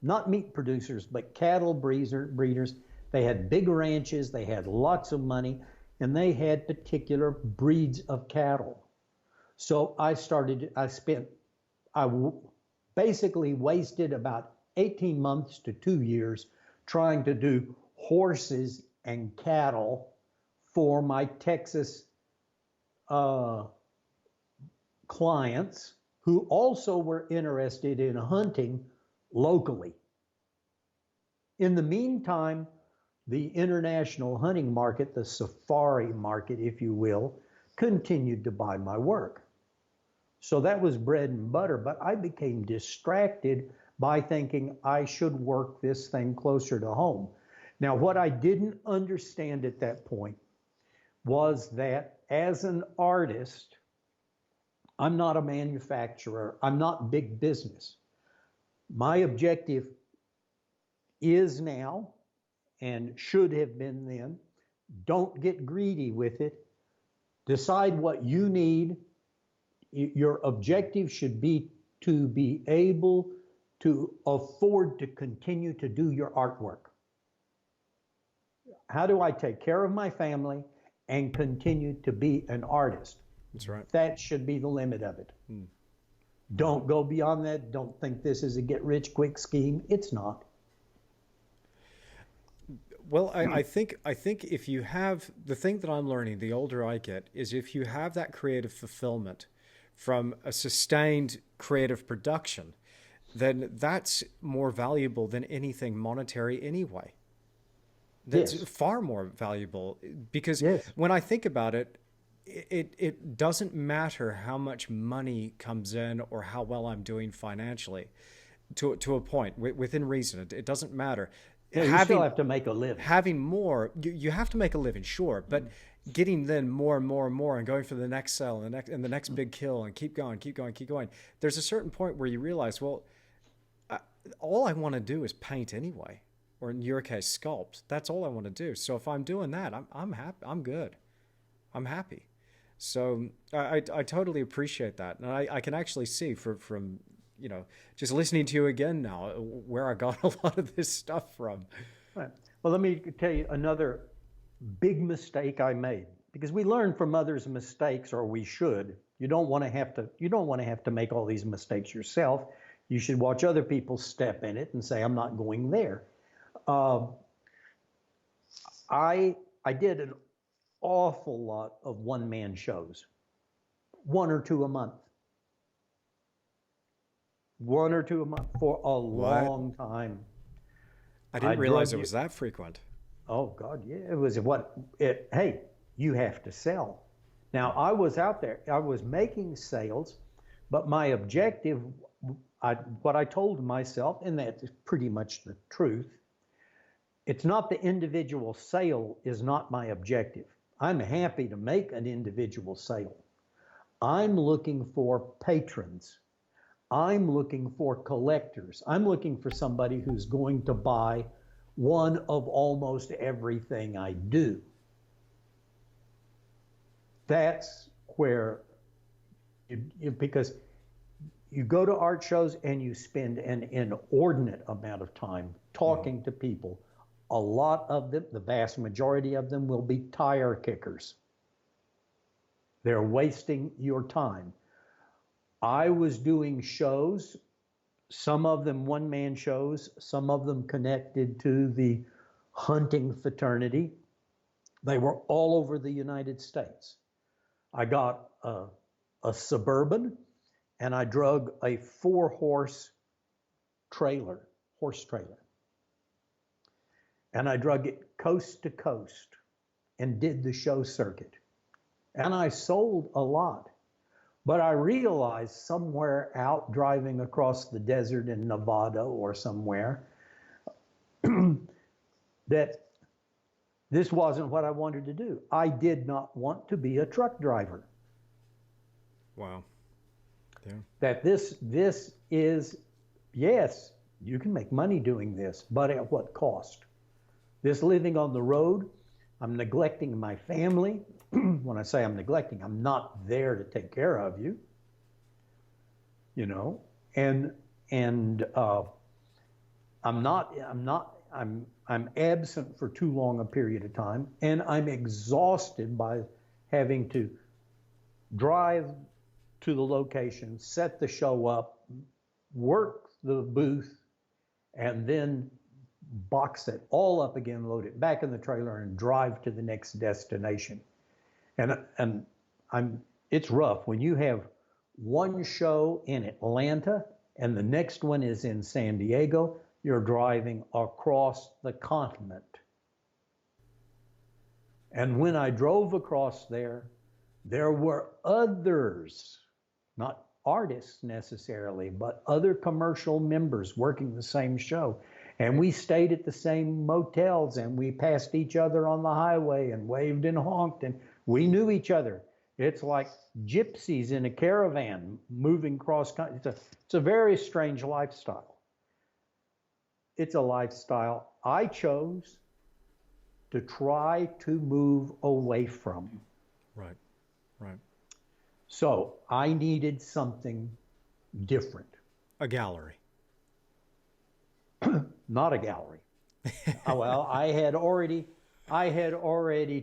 not meat producers, but cattle breeders. They had big ranches, they had lots of money, and they had particular breeds of cattle. So I basically wasted about 18 months to 2 years trying to do horses and cattle for my Texas clients who also were interested in hunting locally. In the meantime, the international hunting market, the safari market, if you will, continued to buy my work. So that was bread and butter, but I became distracted by thinking I should work this thing closer to home. Now, what I didn't understand at that point was that as an artist, I'm not a manufacturer, I'm not big business. My objective is now, and should have been then, don't get greedy with it. Decide what you need. Your objective should be to be able to afford to continue to do your artwork. How do I take care of my family and continue to be an artist? That's right. That should be the limit of it. Don't go beyond that. Don't think this is a get-rich-quick scheme. It's not. Well, I think if you have the thing that I'm learning, the older I get, is if you have that creative fulfillment from a sustained creative production, then that's more valuable than anything monetary anyway. That's Yes, far more valuable because yes. when I think about it, it doesn't matter how much money comes in or how well I'm doing financially to a point within reason. It doesn't matter. Yeah, you still Having have to make a living. having more, you have to make a living, sure, but getting then more and more and more and going for the next sell and the next big kill and keep going, keep going, keep going. There's a certain point where you realize, well, all I want to do is paint anyway, or in your case, sculpt. That's all I want to do. So if I'm doing that, I'm happy. I'm good. I'm happy. So I totally appreciate that, and I can actually see from just listening to you again now where I got a lot of this stuff from. Right. Well, let me tell you another big mistake I made, because we learn from others' mistakes, or we should. You don't want to have to make all these mistakes yourself. You should watch other people step in it and say, I'm not going there. Uh, I did an awful lot of one-man shows, one or two a month, for a What? long time. I I didn't realize drug it you. was that frequent. Oh God, yeah, it was what it. Hey, you have to sell. Now I was out there. I was making sales, but my objective, what I told myself, and that's pretty much the truth. It's not the individual sale is not my objective. I'm happy to make an individual sale. I'm looking for patrons. I'm looking for collectors. I'm looking for somebody who's going to buy one of almost everything I do. That's where because you go to art shows and you spend an inordinate amount of time talking to people. A lot of them, the vast majority of them, will be tire kickers. They're wasting your time. I was doing shows, some of them one-man shows, some of them connected to the hunting fraternity. They were all over the United States. I got a Suburban, and I drug a 4-horse horse trailer. And I drug it coast to coast and did the show circuit. And I sold a lot. But I realized somewhere out driving across the desert in Nevada or somewhere that this wasn't what I wanted to do. I did not want to be a truck driver. Wow. Yeah. That this is, yes, you can make money doing this, but at what cost? This living on the road, I'm neglecting my family. When I say I'm neglecting, I'm not there to take care of you, and I'm absent for too long a period of time, and I'm exhausted by having to drive to the location, set the show up, work the booth, and then box it all up again, load it back in the trailer, and drive to the next destination. And it's rough when you have one show in Atlanta and the next one is in San Diego. You're driving across the continent. And when I drove across there were others, not artists necessarily, but other commercial members working the same show. And we stayed at the same motels, and we passed each other on the highway and waved and honked, and we knew each other. It's like gypsies in a caravan moving cross country. It's a very strange lifestyle. It's a lifestyle I chose to try to move away from. Right. Right. So I needed something different. A gallery. Not a gallery. Well, I had already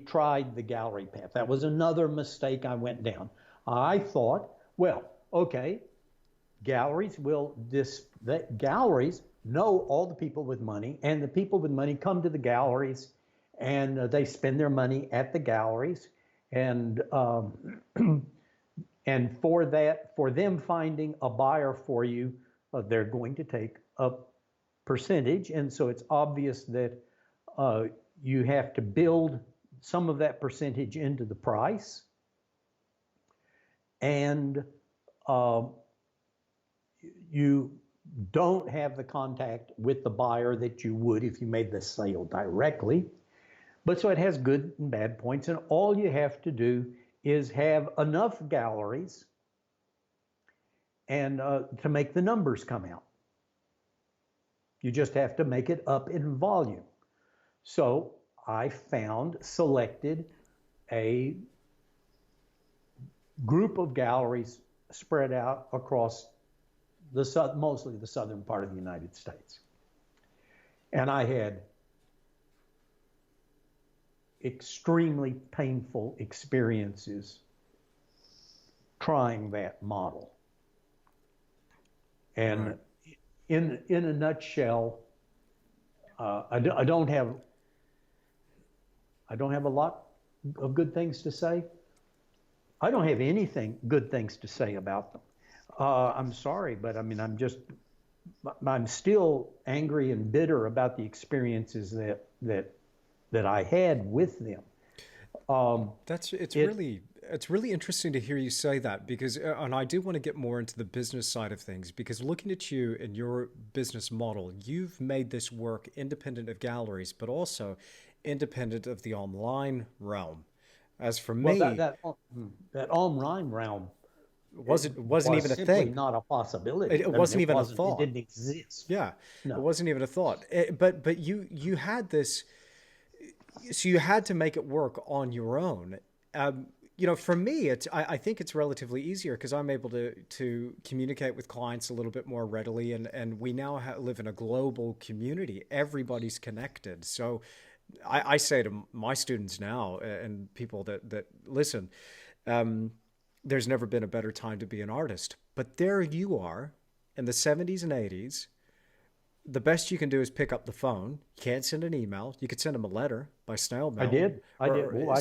tried the gallery path. That was another mistake I went down. I thought, well, okay, galleries know all the people with money, and the people with money come to the galleries, and they spend their money at the galleries, and and for them finding a buyer for you, they're going to take a percentage. And so it's obvious that you have to build some of that percentage into the price. And you don't have the contact with the buyer that you would if you made the sale directly. But so it has good and bad points, and all you have to do is have enough galleries and to make the numbers come out. You just have to make it up in volume. So I selected a group of galleries spread out across mostly the southern part of the United States. And I had extremely painful experiences trying that model. And in a nutshell, I don't have a lot of good things to say. I don't have anything good things to say about them. I'm sorry, but I mean, I'm still angry and bitter about the experiences that I had with them. It's really interesting to hear you say that, because and I do want to get more into the business side of things, because looking at you and your business model, you've made this work independent of galleries, but also independent of the online realm. As for me, that online realm wasn't even a simply thing. Not a possibility. It wasn't even a thought. It didn't exist. Yeah, no. It wasn't even a thought. But you had this, so you had to make it work on your own. For me, I think it's relatively easier because I'm able to communicate with clients a little bit more readily, and we now live in a global community. Everybody's connected. So I say to my students now and people that listen, there's never been a better time to be an artist. But there you are in the 70s and 80s. The best you can do is pick up the phone. You can't send an email. You could send them a letter by snail mail. I did. Well,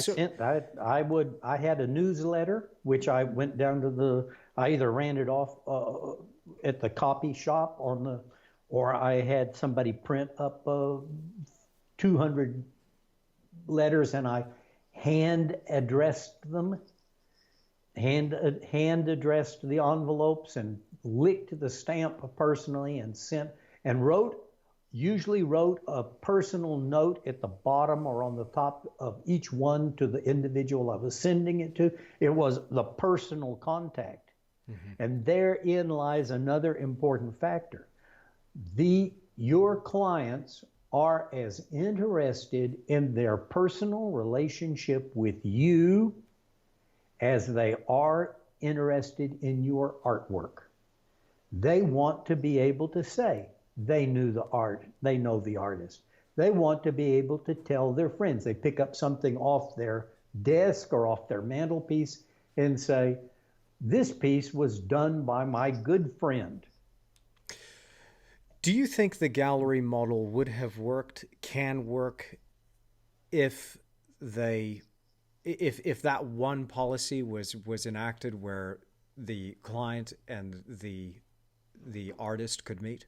I had a newsletter, which I went down to I either ran it off at the copy shop or I had somebody print up 200 letters, and I hand addressed them, hand addressed the envelopes and licked the stamp personally and sent, and usually wrote a personal note at the bottom or on the top of each one to the individual I was sending it to. It was the personal contact. Mm-hmm. And therein lies another important factor. Your clients are as interested in their personal relationship with you as they are interested in your artwork. They want to be able to say they knew the art, they know the artist. They want to be able to tell their friends. They pick up something off their desk or off their mantelpiece and say, this piece was done by my good friend. Do you think the gallery model would have can work, if that one policy was enacted where the client and the artist could meet?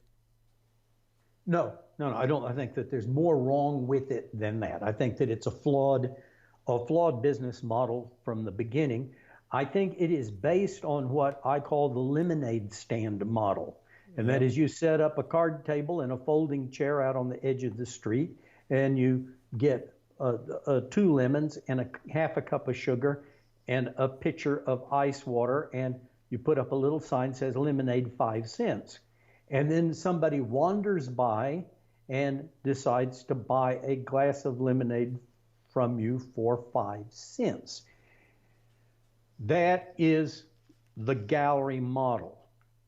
No, I don't. I think that there's more wrong with it than that. I think that it's a flawed business model from the beginning. I think it is based on what I call the lemonade stand model. And that is, you set up a card table and a folding chair out on the edge of the street, and you get 2 lemons and half a cup of sugar and a pitcher of ice water, and you put up a little sign that says lemonade 5 cents. And then somebody wanders by and decides to buy a glass of lemonade from you for 5 cents. That is the gallery model.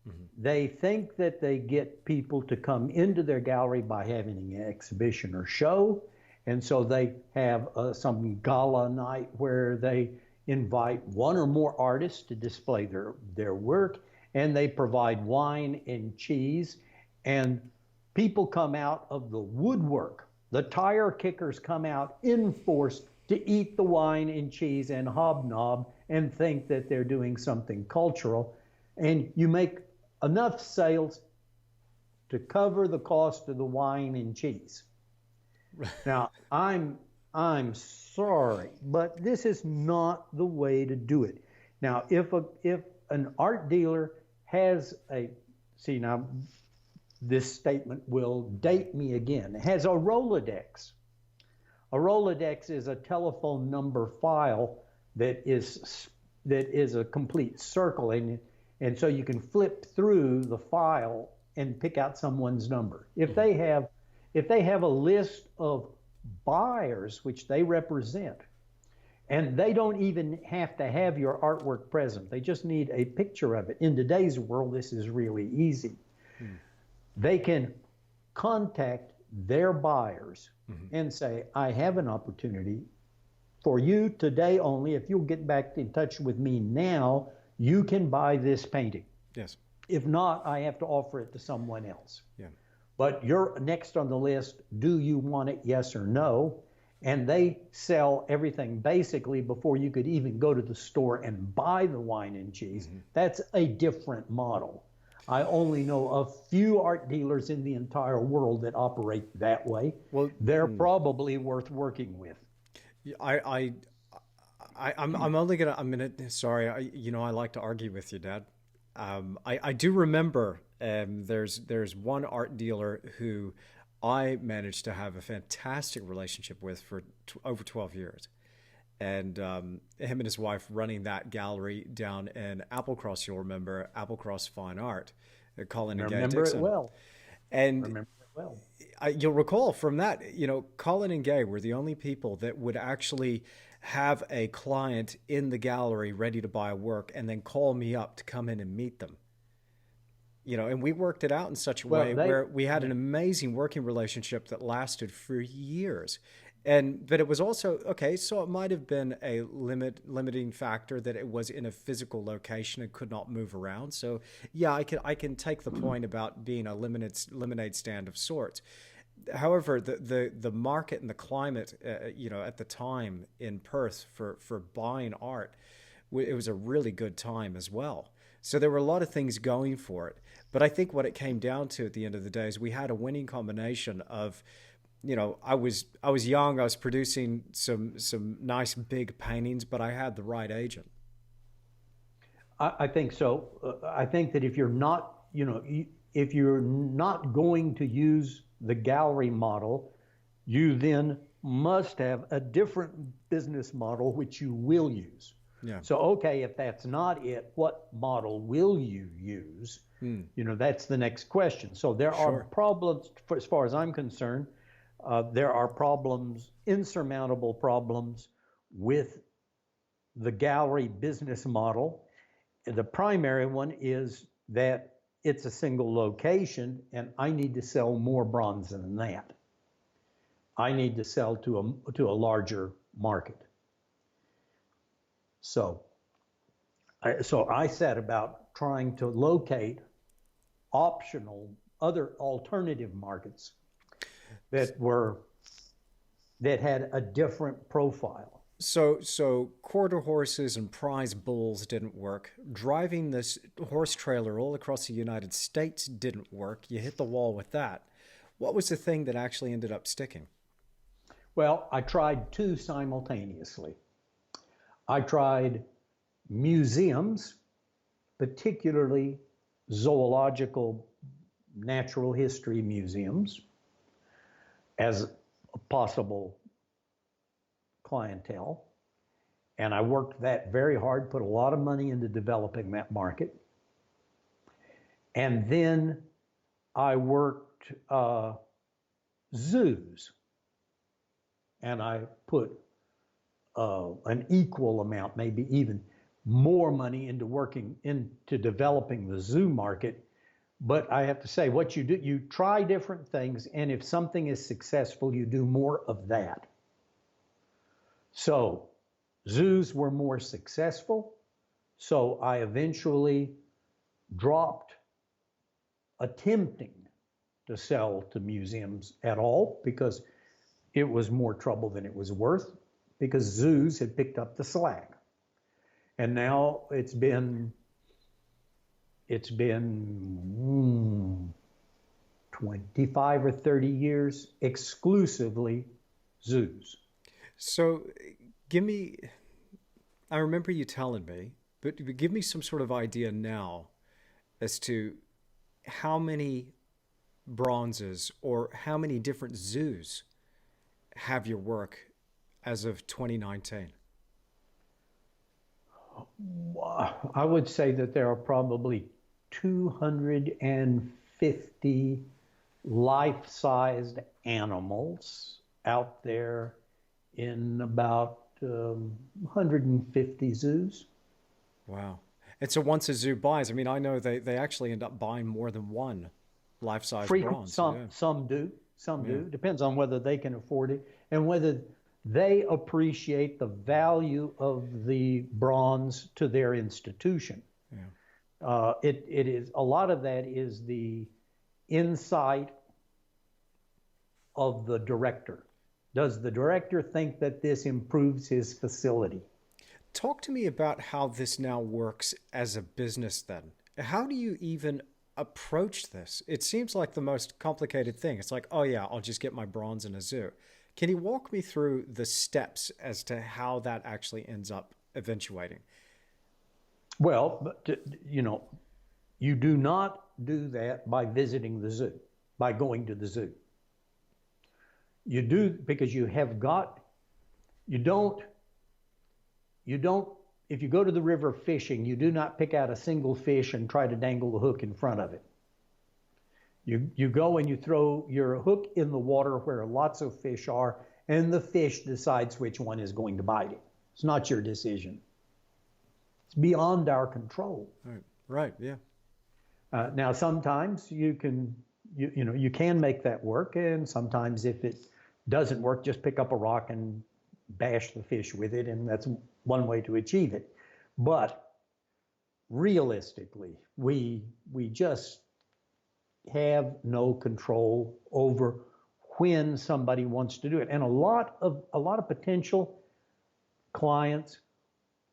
Mm-hmm. They think that they get people to come into their gallery by having an exhibition or show. And so they have some gala night where they invite one or more artists to display their work, and they provide wine and cheese, and people come out of the woodwork. The tire kickers come out in force to eat the wine and cheese and hobnob and think that they're doing something cultural. And you make enough sales to cover the cost of the wine and cheese. Now, I'm sorry, but this is not the way to do it. Now, if an art dealer has now this statement will date me again, has a Rolodex. A Rolodex is a telephone number file that is a complete circle, and so you can flip through the file and pick out someone's number. If they have a list of buyers which they represent, and they don't even have to have your artwork present, they just need a picture of it. In today's world, this is really easy. They can contact their buyers and say, I have an opportunity for you today only. If you'll get back in touch with me now, you can buy this painting. Yes. If not, I have to offer it to someone else. Yeah. But you're next on the list. Do you want it? Yes or no? And they sell everything basically before you could even go to the store and buy the wine and cheese. That's a different model. I only know a few art dealers in the entire world that operate that way. Well, they're probably worth working with. I'm only gonna. Sorry. I like to argue with you, Dad. I do remember. There's one art dealer who I managed to have a fantastic relationship with for over 12 years. And him and his wife running that gallery down in Applecross, you'll remember, Applecross Fine Art, Colin and Gay Dixon. Remember it well. And remember it well. You'll recall from that, Colin and Gay were the only people that would actually have a client in the gallery ready to buy work and then call me up to come in and meet them. And we worked it out in such a way where we had an amazing working relationship that lasted for years. But it was also, okay, so it might have been a limiting factor that it was in a physical location and could not move around. So yeah, I can take the point about being a lemonade stand of sorts. However, the market and the climate, at the time in Perth for buying art, it was a really good time as well. So there were a lot of things going for it. But I think what it came down to at the end of the day is we had a winning combination of, I was young, I was producing some nice big paintings, but I had the right agent. I think so. I think that if you're not going to use the gallery model, you then must have a different business model which you will use. Yeah. So, okay, if that's not it, what model will you use? That's the next question. So there are problems, as far as I'm concerned, there are problems, insurmountable problems with the gallery business model. The primary one is that it's a single location, and I need to sell more bronze than that. I need to sell to a larger market. So I set about trying to locate other alternative markets that had a different profile. So quarter horses and prize bulls didn't work. Driving this horse trailer all across the United States didn't work. You hit the wall with that. What was the thing that actually ended up sticking? Well, I tried two simultaneously. I tried museums, particularly zoological, natural history museums, as a possible clientele. And I worked that very hard, put a lot of money into developing that market. And then I worked zoos. And I put an equal amount, maybe even more money into developing the zoo market. But I have to say, what you do, you try different things, and if something is successful, you do more of that. So zoos were more successful, so I eventually dropped attempting to sell to museums at all, because it was more trouble than it was worth, because zoos had picked up the slack. And now it's been 25 or 30 years exclusively zoos. So give me, I remember you telling me, but give me some sort of idea now as to how many bronzes or how many different zoos have your work as of 2019. I would say that there are probably 250 life-sized animals out there in about 150 zoos. Wow. And so once a zoo buys, I mean, I know they actually end up buying more than one life-size bronze. Some do. Some Yeah. do. Depends on whether they can afford it and whether they appreciate the value of the bronze to their institution. Yeah. It is a lot of that is the insight of the director. Does the director think that this improves his facility? Talk to me about how this now works as a business then. How do you even approach this? It seems like the most complicated thing. It's like, oh yeah, I'll just get my bronze in a zoo. Can you walk me through the steps as to how that actually ends up eventuating? Well, you do not do that by visiting the zoo, by going to the zoo. You do because you don't, if you go to the river fishing, you do not pick out a single fish and try to dangle the hook in front of it. You go and you throw your hook in the water where lots of fish are, and the fish decides which one is going to bite it. It's not your decision. It's beyond our control. Right, yeah. Now, sometimes you can make that work, and sometimes if it doesn't work, just pick up a rock and bash the fish with it, and that's one way to achieve it. But realistically, we just have no control over when somebody wants to do it. And a lot of potential clients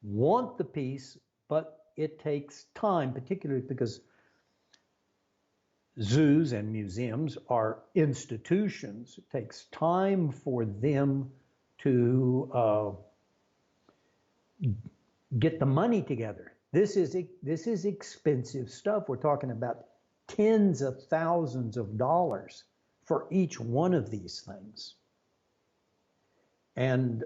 want the piece, but it takes time, particularly because zoos and museums are institutions. It takes time for them to get the money together. This is expensive stuff. We're talking about tens of thousands of dollars for each one of these things. And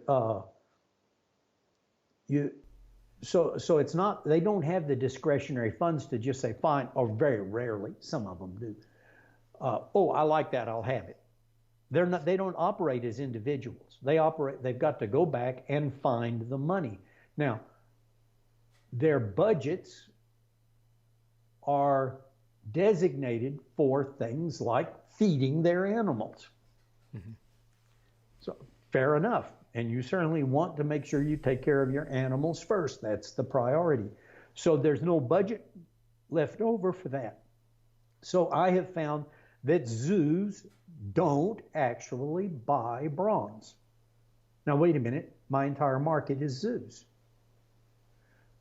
so it's not, they don't have the discretionary funds to just say, fine, or very rarely, some of them do. Oh, I like that, I'll have it. They don't operate as individuals. They've got to go back and find the money. Now, their budgets are designated for things like feeding their animals. Mm-hmm. So fair enough. And you certainly want to make sure you take care of your animals first. That's the priority. So there's no budget left over for that. So I have found that zoos don't actually buy bronze. Now, wait a minute. My entire market is zoos.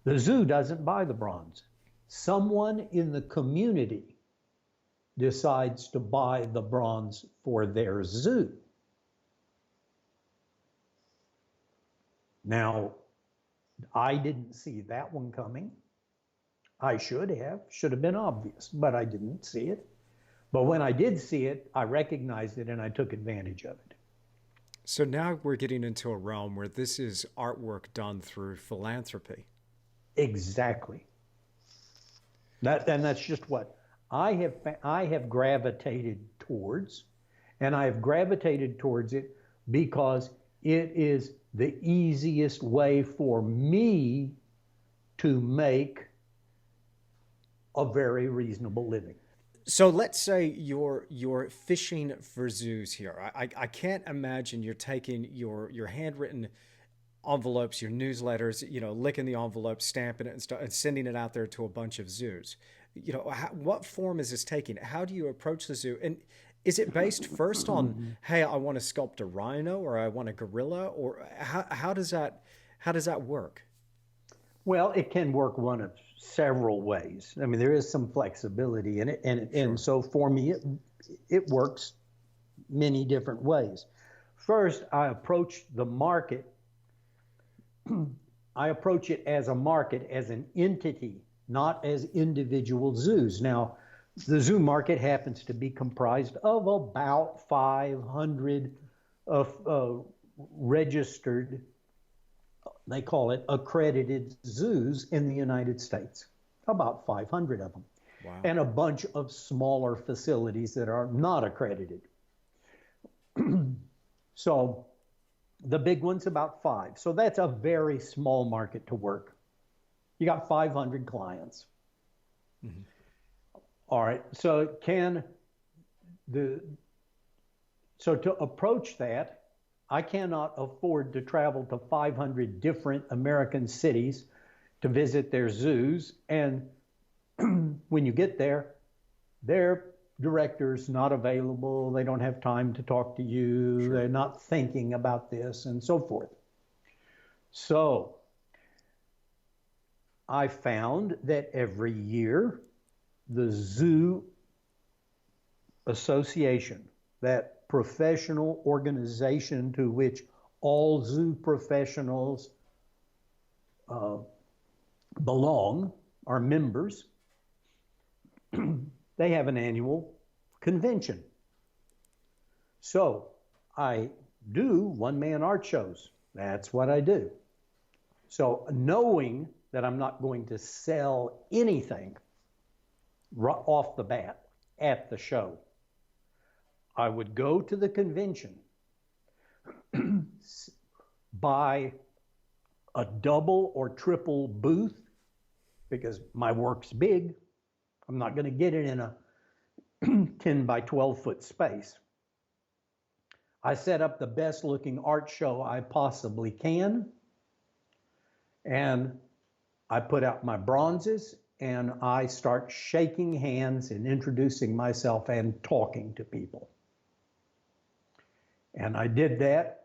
The zoo doesn't buy the bronze. Someone in the community decides to buy the bronze for their zoo. Now, I didn't see that one coming. I should have been obvious, but I didn't see it. But when I did see it, I recognized it and I took advantage of it. So now we're getting into a realm where this is artwork done through philanthropy. Exactly. That's just what I have gravitated towards, and I have gravitated towards it because it is the easiest way for me to make a very reasonable living. So let's say you're fishing for zoos here. I can't imagine you're taking your handwritten envelopes, your newsletters, licking the envelope, stamping it, and sending it out there to a bunch of zoos. What form is this taking? How do you approach the zoo? And is it based first on, hey, I want to sculpt a rhino or I want a gorilla, or how does that work? Well, it can work one of several ways. I mean, there is some flexibility in it, and so for me, it works many different ways. First, I approach the market. I approach it as a market, as an entity, not as individual zoos. Now, the zoo market happens to be comprised of about 500 registered, they call it accredited zoos in the United States, about 500 of them. Wow. And a bunch of smaller facilities that are not accredited. So the big one's about 5. So that's a very small market to work. You got 500 clients. Mm-hmm. All right. So to approach that, I cannot afford to travel to 500 different American cities to visit their zoos. And when you get there, their director's not available. They don't have time to talk to you. Sure. They're not thinking about this and so forth. So I found that every year the Zoo Association, that professional organization to which all zoo professionals belong, are members, they have an annual convention. So I do one-man art shows. That's what I do. So knowing that I'm not going to sell anything right off the bat at the show, I would go to the convention, buy a double or triple booth, because my work's big. I'm not going to get it in a 10 by 12 foot space. I set up the best looking art show I possibly can, and I put out my bronzes, and I start shaking hands and introducing myself and talking to people. And I did that.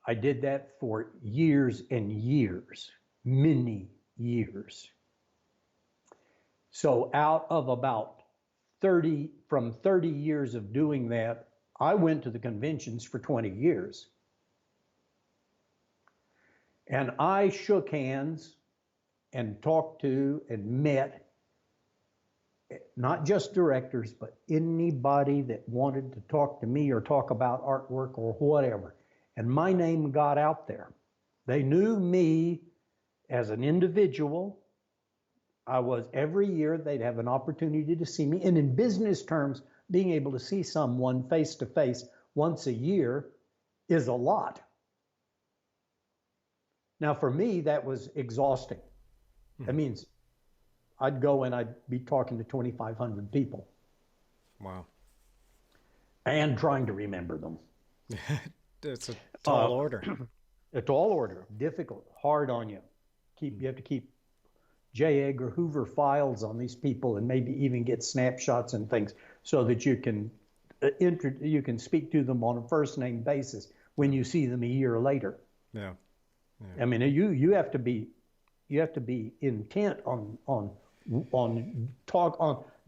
I did that for years and years, many years. So out of about 30 years of doing that, I went to the conventions for 20 years. And I shook hands and talked to and met not just directors, but anybody that wanted to talk to me or talk about artwork or whatever. And my name got out there. They knew me as an individual. I was, every year they'd have an opportunity to see me. And in business terms, being able to see someone face to face once a year is a lot. Now for me, that was exhausting. Mm-hmm. That means I'd go and I'd be talking to 2,500 people. Wow. And trying to remember them. It's a tall order. A tall order, difficult, hard on you. You have to keep J. Edgar Hoover files on these people and maybe even get snapshots and things so that you can speak to them on a first name basis when you see them a year later. Yeah. I mean, you have to be intent on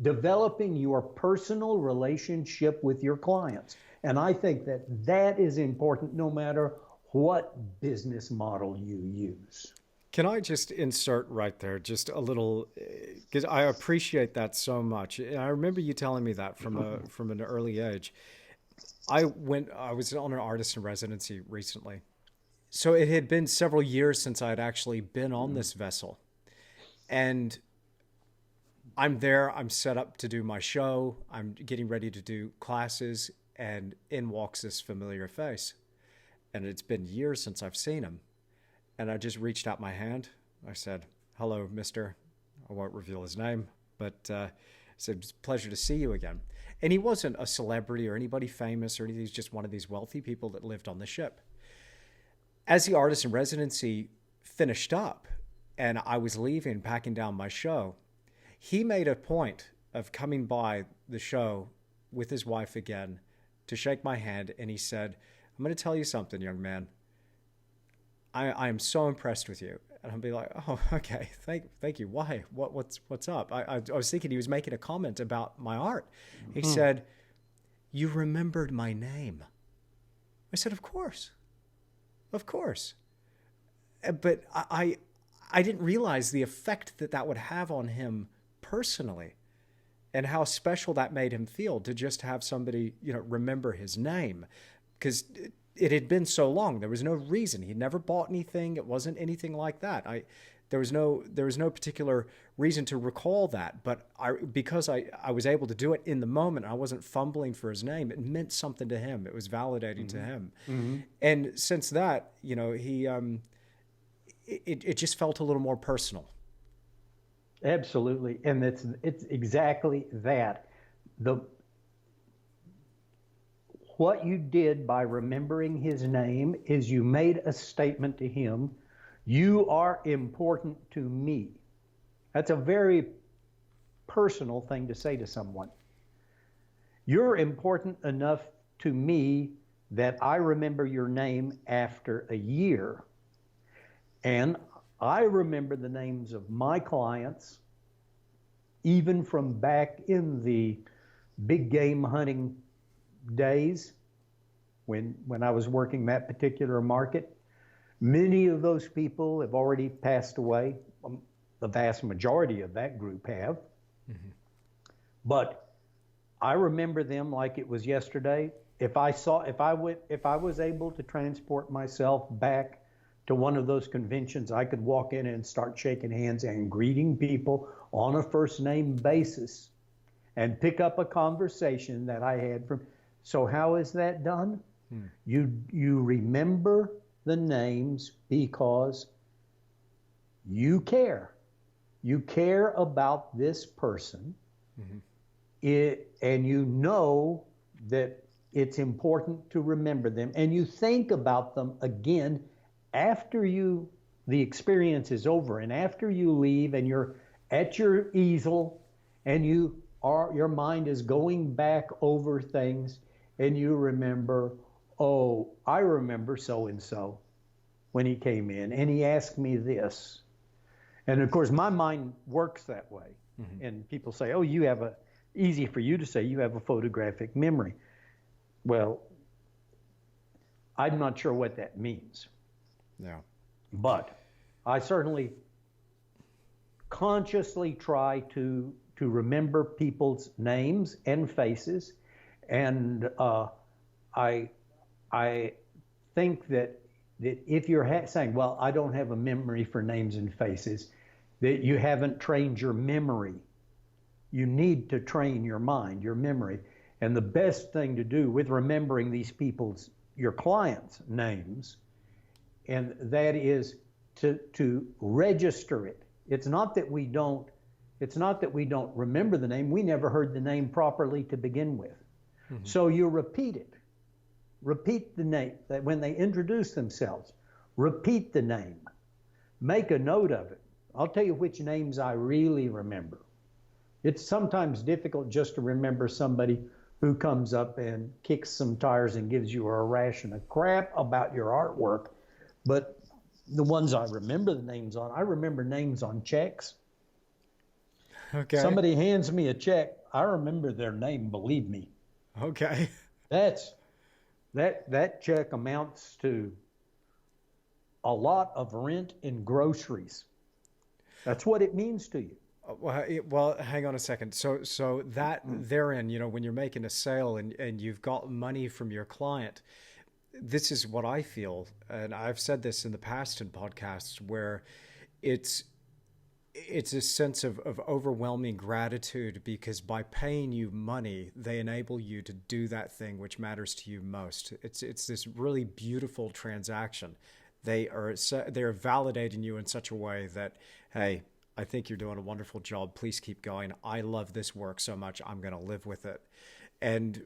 developing your personal relationship with your clients. And I think that is important no matter what business model you use. Can I just insert right there just a little, because I appreciate that so much. And I remember you telling me that from an early age. I was on an artist in residency recently. So it had been several years since I had actually been on this vessel. And I'm there, I'm set up to do my show, I'm getting ready to do classes, and in walks this familiar face. And it's been years since I've seen him. And I just reached out my hand. I said, "Hello, mister." I won't reveal his name, but I said, "It's a pleasure to see you again." And he wasn't a celebrity or anybody famous or anything. He's just one of these wealthy people that lived on the ship. As the artist in residency finished up and I was leaving, packing down my show, he made a point of coming by the show with his wife again to shake my hand. And he said, "I'm going to tell you something, young man. I am so impressed with you. And I'll be like, oh, okay, thank you. Why? What's up? I was thinking he was making a comment about my art. He said, you remembered my name. I said, of course. Of course. But I didn't realize the effect that would have on him personally, and how special that made him feel to just have somebody, remember his name, because it had been so long. There was no reason. He'd never bought anything. It wasn't anything like that. There was no particular reason to recall that, but because I was able to do it in the moment, I wasn't fumbling for his name. It meant something to him. It was validating to him. And since that, it just felt a little more personal. Absolutely. And it's exactly that. What you did by remembering his name is you made a statement to him, you are important to me. That's a very personal thing to say to someone. You're important enough to me that I remember your name after a year. And I remember the names of my clients, even from back in the big game hunting days when I was working that particular market. Many of those people have already passed away. The vast majority of that group have. But I remember them like it was yesterday. If I was able to transport myself back to one of those conventions, I could walk in and start shaking hands and greeting people on a first name basis and pick up a conversation that I had from. So how is that done? You remember the names because you care. You care about this person, and you know that it's important to remember them, and you think about them again after the experience is over, and after you leave and you're at your easel and your mind is going back over things, and you remember, oh, I remember so-and-so when he came in and he asked me this. And of course, my mind works that way. And people say, oh, easy for you to say you have a photographic memory. Well, I'm not sure what that means. Yeah. But I certainly consciously try to remember people's names and faces. And I think that if you're saying, well, I don't have a memory for names and faces, that you haven't trained your memory. You need to train your mind, your memory. And the best thing to do with remembering your clients' names, and that is to register it. It's not that we don't remember the name. We never heard the name properly to begin with. So you repeat it. Repeat the name. That when they introduce themselves, repeat the name. Make a note of it. I'll tell you which names I really remember. It's sometimes difficult just to remember somebody who comes up and kicks some tires and gives you a ration of crap about your artwork. But the ones I remember the names on, I remember names on checks. Okay. Somebody hands me a check, I remember their name, believe me. Okay. That check amounts to a lot of rent and groceries. That's what it means to you. Well, hang on a second. So that therein, when you're making a sale and you've got money from your client, this is what I feel, and I've said this in the past in podcasts, where it's a sense of overwhelming gratitude, because by paying you money, they enable you to do that thing which matters to you most. It's this really beautiful transaction. They're validating you in such a way that, hey, I think you're doing a wonderful job. Please keep going. I love this work so much. I'm going to live with it. And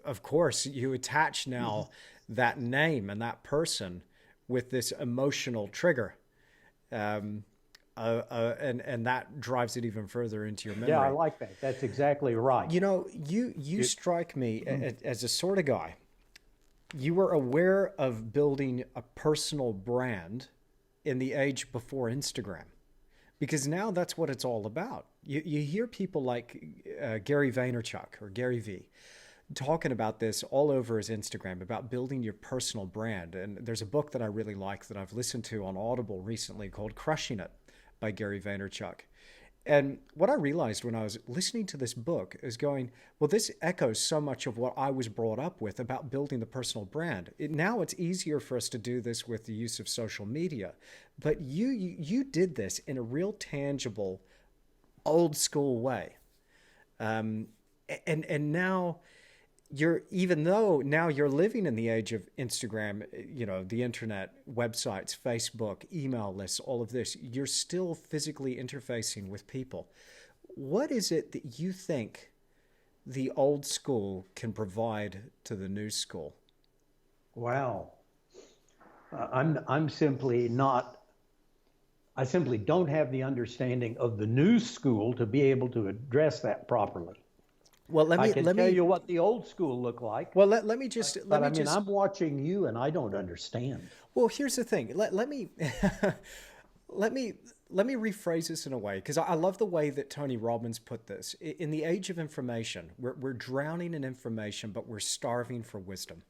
of course, you attach now that name and that person with this emotional trigger. And that drives it even further into your memory. Yeah, I like that. That's exactly right. You strike me as a sort of guy. You were aware of building a personal brand in the age before Instagram, because now that's what it's all about. You hear people like Gary Vaynerchuk or Gary V talking about this all over his Instagram about building your personal brand. And there's a book that I really like that I've listened to on Audible recently called Crushing It by Gary Vaynerchuk. And what I realized when I was listening to this book is going, well, this echoes so much of what I was brought up with about building the personal brand. Now it's easier for us to do this with the use of social media. But you did this in a real tangible, old school way. And now even though now you're living in the age of Instagram, the internet, websites, Facebook, email lists, all of this, you're still physically interfacing with people. What is it that you think the old school can provide to the new school? Wow. I'm simply not, I simply don't have the understanding of the new school to be able to address that properly. Well, I can tell you what the old school looked like. Well, let me just. I'm watching you, and I don't understand. Well, here's the thing. Let me let me rephrase this in a way, because I love the way that Tony Robbins put this. In the age of information, we're drowning in information, but we're starving for wisdom.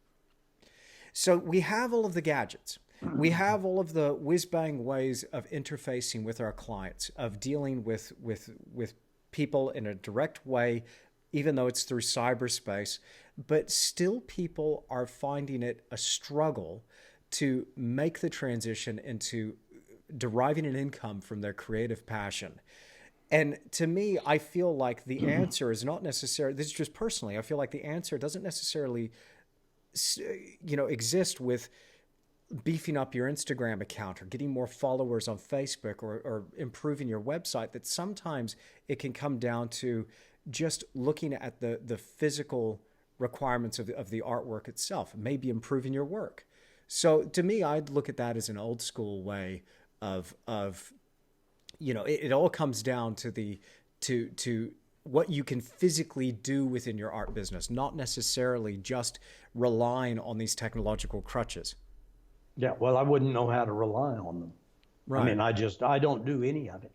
So we have all of the gadgets. We have all of the whiz-bang ways of interfacing with our clients, of dealing with people in a direct way, even though it's through cyberspace, but still people are finding it a struggle to make the transition into deriving an income from their creative passion. And to me, I feel like the answer is not necessarily, this is just personally, I feel like the answer doesn't necessarily, exist with beefing up your Instagram account or getting more followers on Facebook or improving your website, that sometimes it can come down to just looking at the physical requirements of the artwork itself, maybe improving your work. So to me, I'd look at that as an old school way of it all comes down to to what you can physically do within your art business, not necessarily just relying on these technological crutches. Yeah, well, I wouldn't know how to rely on them. Right. I mean, I don't do any of it.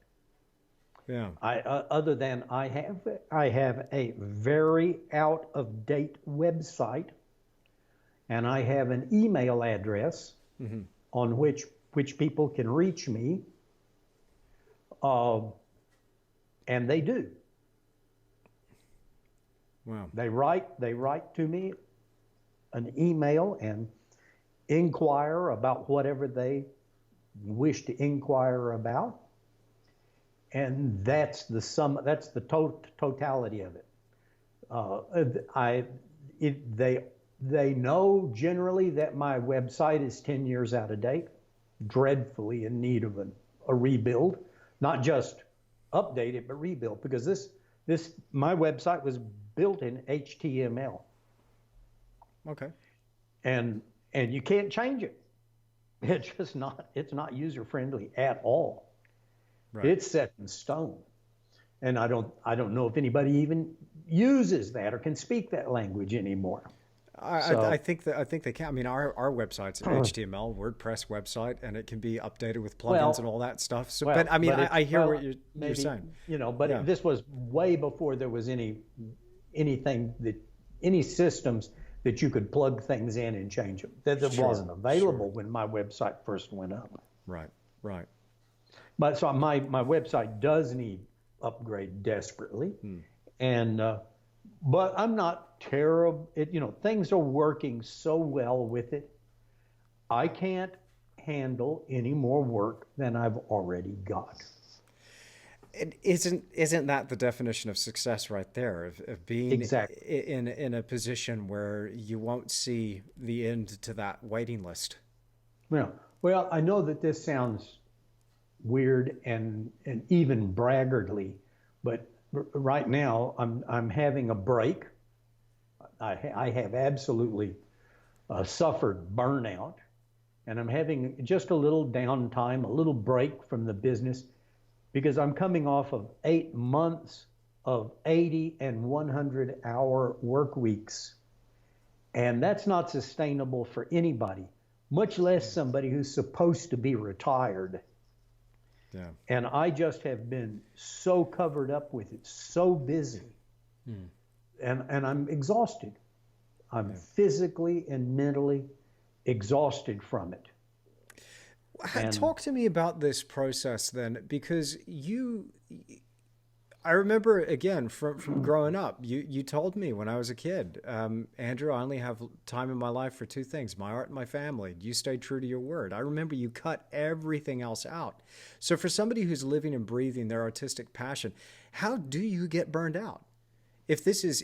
Yeah. Other than I have a very out of date website, and I have an email address on which people can reach me, and they do. Wow. They write to me an email and inquire about whatever they wish to inquire about. And that's the sum. That's the totality of it. They know generally that my website is 10 years out of date, dreadfully in need of a rebuild, not just update it, but rebuild, because my website was built in HTML. Okay. And you can't change it. It's not user friendly at all. Right. It's set in stone, and I don't know if anybody even uses that or can speak that language anymore. I think they can. I mean, our website's an HTML WordPress website, and it can be updated with plugins and all that stuff. So, but I mean, I hear what you're saying. But this was way before there was any systems that you could plug things in and change them. That wasn't available when my website first went up. Right. But so my website does need upgrade desperately, and but I'm not terrible. Things are working so well with it. I can't handle any more work than I've already got. And isn't that the definition of success right there? Of being exactly in a position where you won't see the end to that waiting list. Well, I know that this sounds weird and even braggartly, but right now I'm having a break. I have absolutely suffered burnout, and I'm having just a little downtime, a little break from the business, because I'm coming off of 8 months of 80 and 100-hour work weeks, and that's not sustainable for anybody. much less somebody who's supposed to be retired. Yeah. And I just have been so covered up with it, so busy, and I'm exhausted. I'm physically and mentally exhausted from it. Talk to me about this process then, because I remember again from growing up, you told me when I was a kid, Andrew, I only have time in my life for two things, my art and my family. You stayed true to your word. I remember you cut everything else out. So for somebody who's living and breathing their artistic passion, how do you get burned out? If this is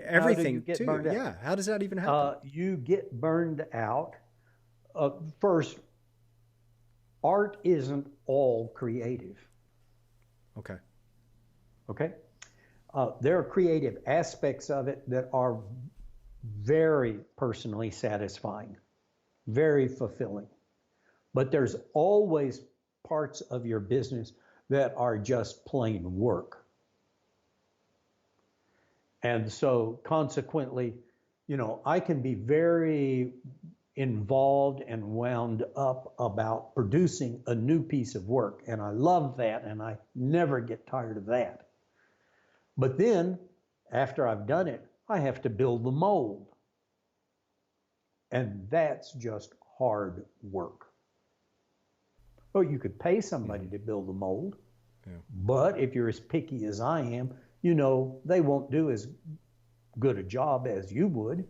everything too, yeah, how does that even happen? You get burned out. First, art isn't all creative. Okay. Okay? There are creative aspects of it that are very personally satisfying, very fulfilling. But there's always parts of your business that are just plain work. And so consequently, I can be very involved and wound up about producing a new piece of work. And I love that, and I never get tired of that. But then, after I've done it, I have to build the mold. And that's just hard work. Well, you could pay somebody to build the mold, but if you're as picky as I am, they won't do as good a job as you would.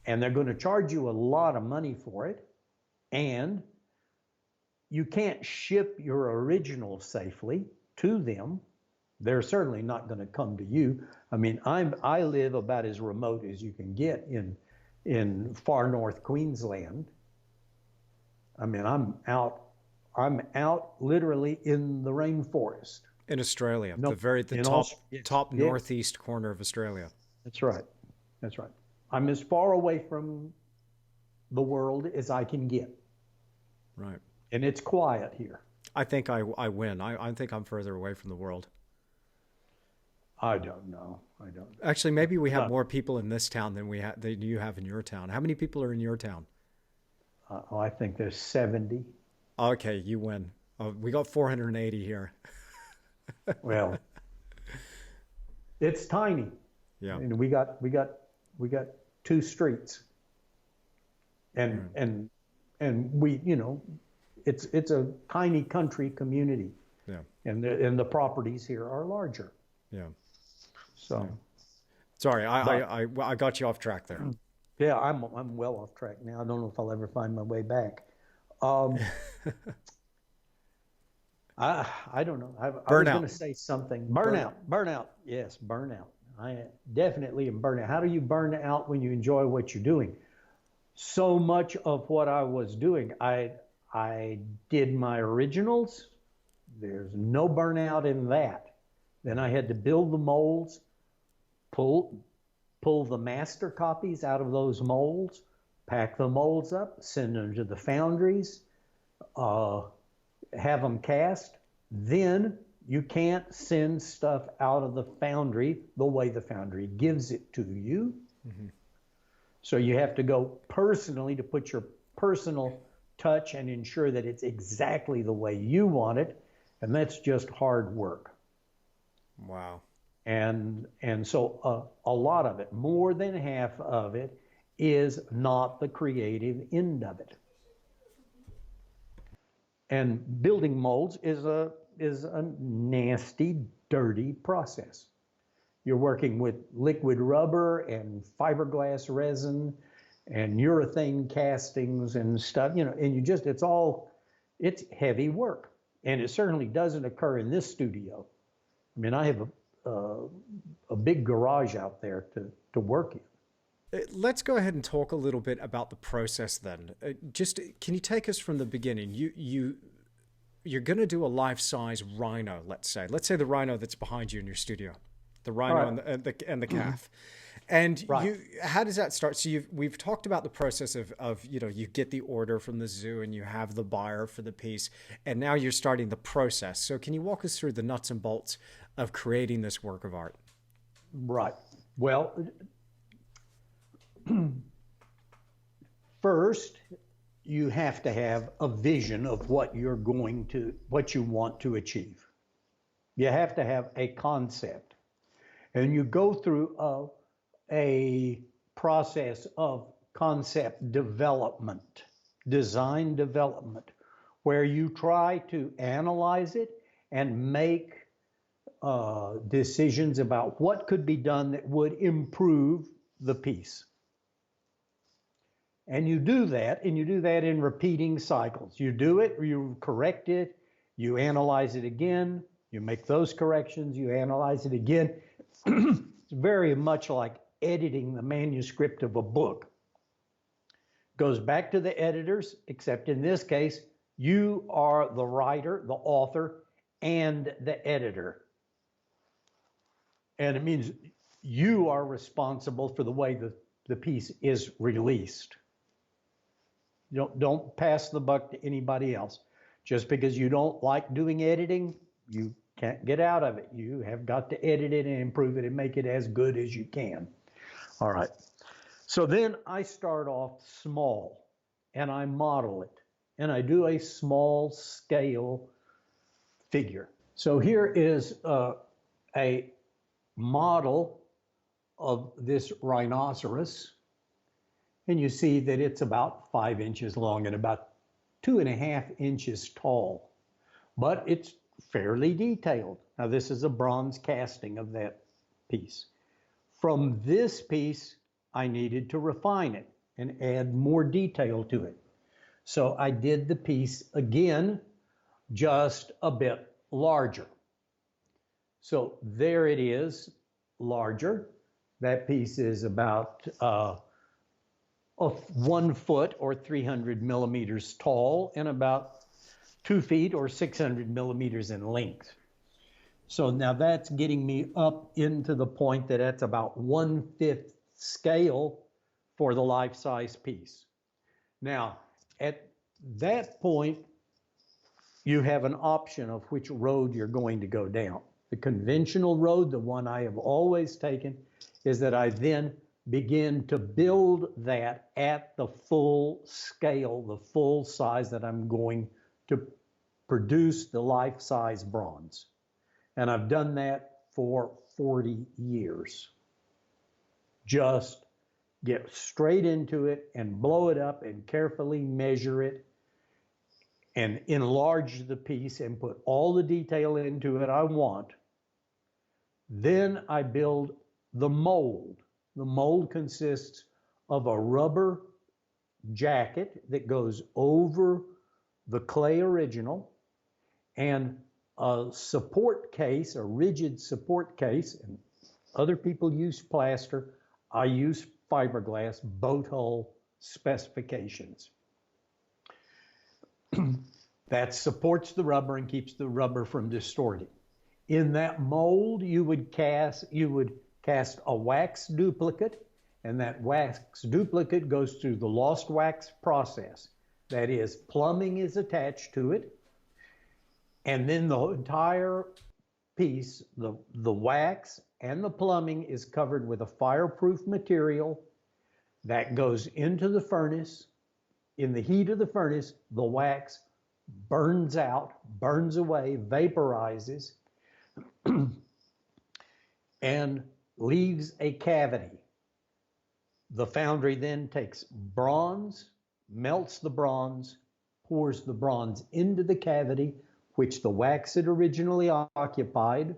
And they're going to charge you a lot of money for it. And you can't ship your original safely to them. They're certainly not going to come to you. I mean, I live about as remote as you can get in far north Queensland. I mean, I'm out literally in the rainforest. In Australia, No, the top northeast corner of Australia. That's right. That's right. I'm as far away from the world as I can get. Right. And it's quiet here. I think I win. I think I'm further away from the world. I don't know. I don't. Actually, maybe we have more people in this town than you have in your town. How many people are in your town? I think there's 70. Okay, you win. We got 480 here. Well, it's tiny. Yeah. And we got 2 streets. And we, it's a tiny country community. Yeah. And the properties here are larger. Yeah. So. Yeah. Sorry, I got you off track there. Yeah, I'm well off track now. I don't know if I'll ever find my way back. I don't know. I was going to say something. Burnout. Yes, burnout. I definitely am burnout. How do you burn out when you enjoy what you're doing? So much of what I was doing, I did my originals. There's no burnout in that. Then I had to build the molds, pull the master copies out of those molds, pack the molds up, send them to the foundries, have them cast. Then you can't send stuff out of the foundry the way the foundry gives it to you. Mm-hmm. So you have to go personally to put your personal touch and ensure that it's exactly the way you want it. And that's just hard work. Wow. And so a lot of it, more than half of it, is not the creative end of it. And building molds is a nasty, dirty process. You're working with liquid rubber and fiberglass resin and urethane castings and stuff, and it's heavy work. And it certainly doesn't occur in this studio. I mean, I have a big garage out there to work in. Let's go ahead and talk a little bit about the process then. Can you take us from the beginning? You're going to do a life-size rhino, let's say. Let's say the rhino that's behind you in your studio, the rhino right. and the calf. And right. How does that start? So we've talked about the process of you get the order from the zoo and you have the buyer for the piece, and now you're starting the process. So can you walk us through the nuts and bolts of creating this work of art? Right. Well, first, you have to have a vision of what you want to achieve. You have to have a concept. And you go through a process of concept development, design development, where you try to analyze it and make decisions about what could be done that would improve the piece. And you do that, in repeating cycles. You do it, you correct it, you analyze it again, you make those corrections, you analyze it again. It's very much like editing the manuscript of a book. Goes back to the editors, except in this case, you are the writer, the author, and the editor. And it means you are responsible for the way the piece is released. Don't pass the buck to anybody else. Just because you don't like doing editing, you can't get out of it. You have got to edit it and improve it and make it as good as you can. All right. So then I start off small and I model it and I do a small scale figure. So here is a model of this rhinoceros. And you see that it's about 5 inches long and about 2.5 inches tall, but it's fairly detailed. Now this is a bronze casting of that piece. From this piece, I needed to refine it and add more detail to it. So I did the piece again, just a bit larger. So there it is, larger. That piece is about 1 foot or 300 millimeters tall and about 2 feet or 600 millimeters in length. So now that's getting me up into the point that that's about 1/5 scale for the life-size piece. Now, at that point, you have an option of which road you're going to go down. The conventional road, the one I have always taken, is that I then begin to build that at the full scale, the full size that I'm going to produce the life-size bronze. And I've done that for 40 years. Just get straight into it and blow it up and carefully measure it and enlarge the piece and put all the detail into it I want. Then I build the mold. The mold consists of a rubber jacket that goes over the clay original and a support case, a rigid support case, and other people use plaster. I use fiberglass boat hull specifications. That supports the rubber and keeps the rubber from distorting. In that mold, you would cast a wax duplicate, and that wax duplicate goes through the lost wax process. That is, plumbing is attached to it, and then the entire piece, the wax and the plumbing, is covered with a fireproof material that goes into the furnace. In the heat of the furnace, the wax burns out, burns away, vaporizes, and leaves a cavity. The foundry then takes bronze, melts the bronze, pours the bronze into the cavity, which the wax had originally occupied.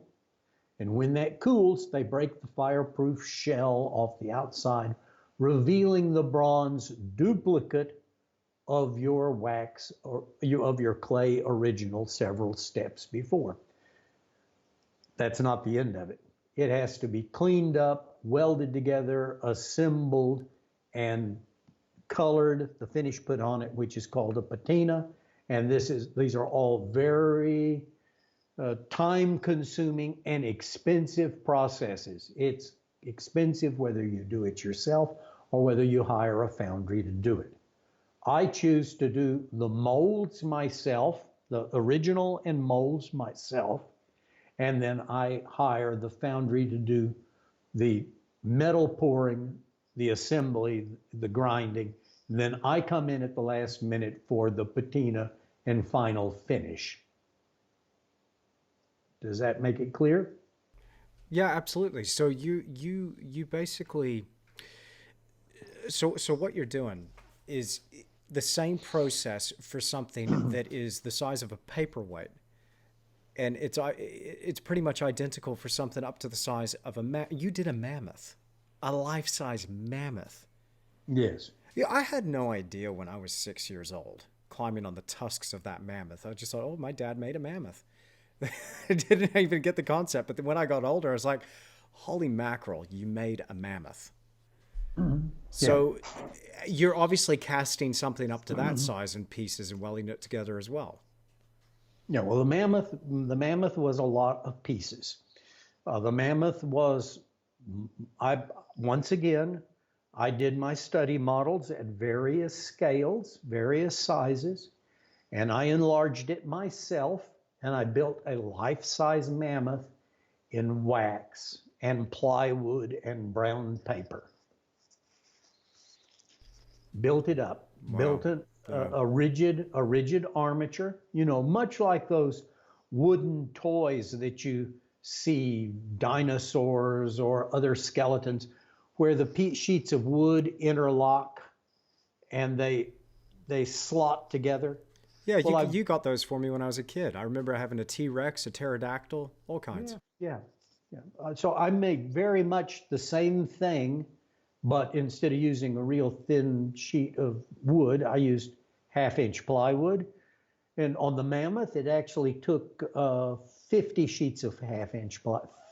And when that cools, they break the fireproof shell off the outside, revealing the bronze duplicate of your wax or of your clay original several steps before. That's not the end of it. It has to be cleaned up, welded together, assembled, and colored, the finish put on it, which is called a patina. And these are all very time-consuming and expensive processes. It's expensive whether you do it yourself or whether you hire a foundry to do it. I choose to do the molds myself, the original and molds myself, and then I hire the foundry to do the metal pouring, the assembly, the grinding, Then I come in at the last minute for the patina and final finish. Does that make it clear? Yeah, absolutely. So you basically, so what you're doing is the same process for something that is the size of a paperweight, and it's pretty much identical for something up to the size of you did a mammoth, a life-size mammoth. Yes. Yeah, I had no idea when I was 6 years old, climbing on the tusks of that mammoth. I just thought, oh, my dad made a mammoth. I didn't even get the concept. But then when I got older, I was like, holy mackerel, you made a mammoth. Yeah. So you're obviously casting something up to that size in pieces and welding it together as well. Yeah. Well, the mammoth was a lot of pieces. The mammoth was, I once again, I did my study models at various scales, various sizes, and I enlarged it myself, and I built a life-size mammoth in wax and plywood and brown paper. Built it up, Wow. built it Yeah. a rigid armature, much like those wooden toys that you see dinosaurs or other skeletons, where the sheets of wood interlock and they slot together. Yeah, Well, you got those for me when I was a kid. I remember having a T-Rex, a pterodactyl, all kinds. yeah. So I make very much the same thing, but instead of using a real thin sheet of wood, I used half-inch plywood. And on the mammoth, it actually took 50 sheets of half-inch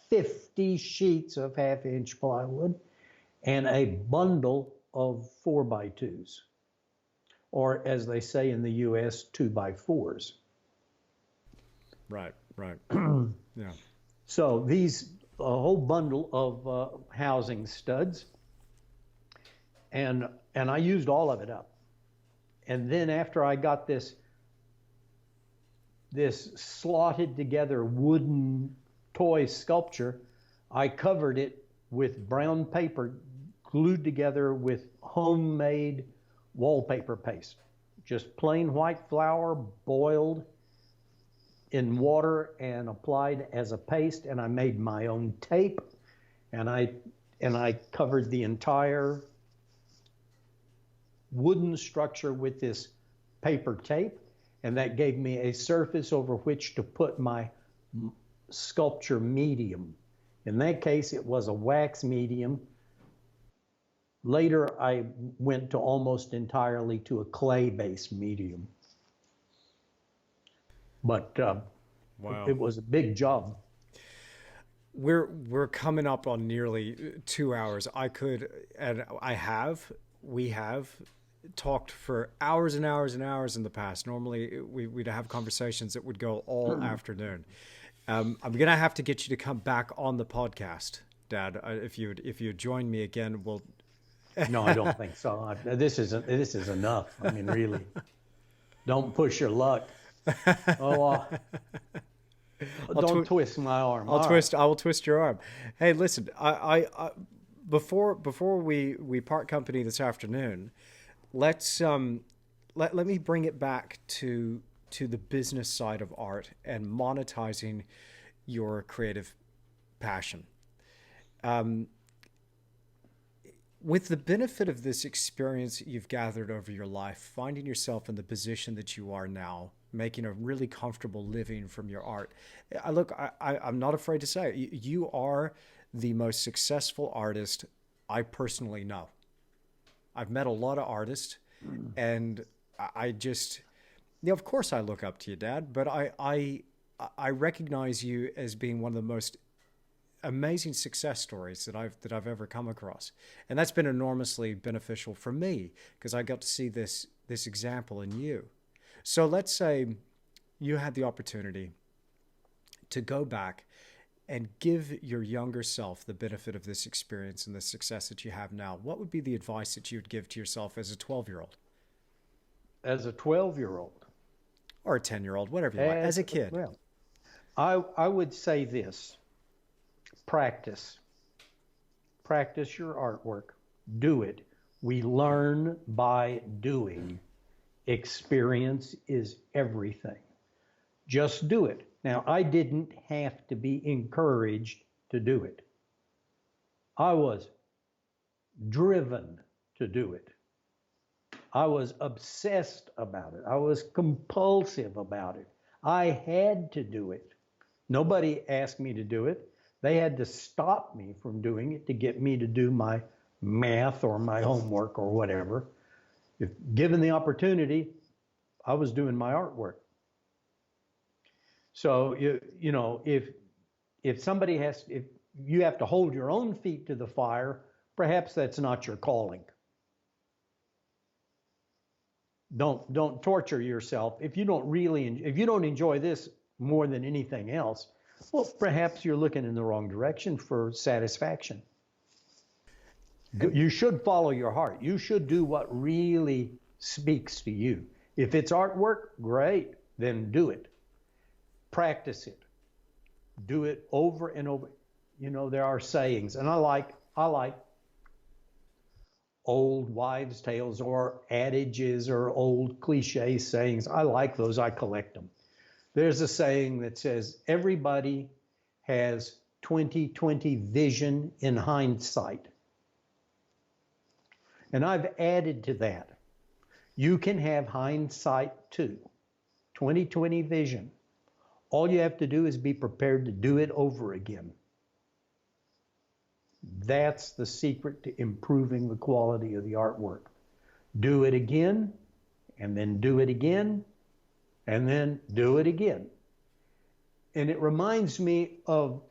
50 sheets of half-inch plywood and a bundle of 4x2s, or as they say in the U.S., 2x4s. Right, right. Yeah. So a whole bundle of housing studs, and I used all of it up. And then after I got this slotted together wooden toy sculpture, I covered it with brown paper glued together with homemade wallpaper paste. Just plain white flour boiled in water and applied as a paste, and I made my own tape, and I covered the entire wooden structure with this paper tape, and that gave me a surface over which to put my sculpture medium. In that case, it was a wax medium. Later, I went to almost entirely to a clay-based medium. But Wow. it was a big job. We're coming up on nearly 2 hours. We have talked for hours and hours and hours in the past. Normally we'd have conversations that would go all afternoon. I'm gonna have to get you to come back on the podcast, Dad. If you join me again, we'll. No, I don't think so. This is enough. I mean, really, don't push your luck. Oh, don't twist my arm. I will twist your arm. Hey, listen, before we part company this afternoon, let's let me bring it back to the business side of art and monetizing your creative passion. With the benefit of this experience you've gathered over your life, finding yourself in the position that you are now, making a really comfortable living from your art. I'm not afraid to say it. You are the most successful artist I personally know. I've met a lot of artists, and I just, of course I look up to you, Dad, but I recognize you as being one of the most amazing success stories that I've ever come across, and that's been enormously beneficial for me because I got to see this example in you. So let's say you had the opportunity to go back and give your younger self the benefit of this experience and the success that you have now. What would be the advice that you would give to yourself as a 12-year-old? As a 12-year-old? Or a 10-year-old, whatever you want, as a kid. Well, I would say this. Practice your artwork. Do it. We learn by doing. Experience is everything. Just do it. Now, I didn't have to be encouraged to do it. I was driven to do it. I was obsessed about it. I was compulsive about it. I had to do it. Nobody asked me to do it. They had to stop me from doing it to get me to do my math or my homework or whatever. If given the opportunity, I was doing my artwork. So you know, if somebody has, if you have to hold your own feet to the fire, perhaps that's not your calling. Don't torture yourself. If you don't enjoy this more than anything else, well, perhaps you're looking in the wrong direction for satisfaction. You should follow your heart. You should do what really speaks to you. If it's artwork, great, then do it. Practice it. Do it over and over. You know, there are sayings, and I like old wives' tales or adages or old cliche sayings. I like those. I collect them. There's a saying that says, everybody has 20/20 vision in hindsight. And I've added to that. You can have hindsight too. 20/20 vision. All you have to do is be prepared to do it over again. That's the secret to improving the quality of the artwork. Do it again, and then do it again, and then do it again. And it reminds me of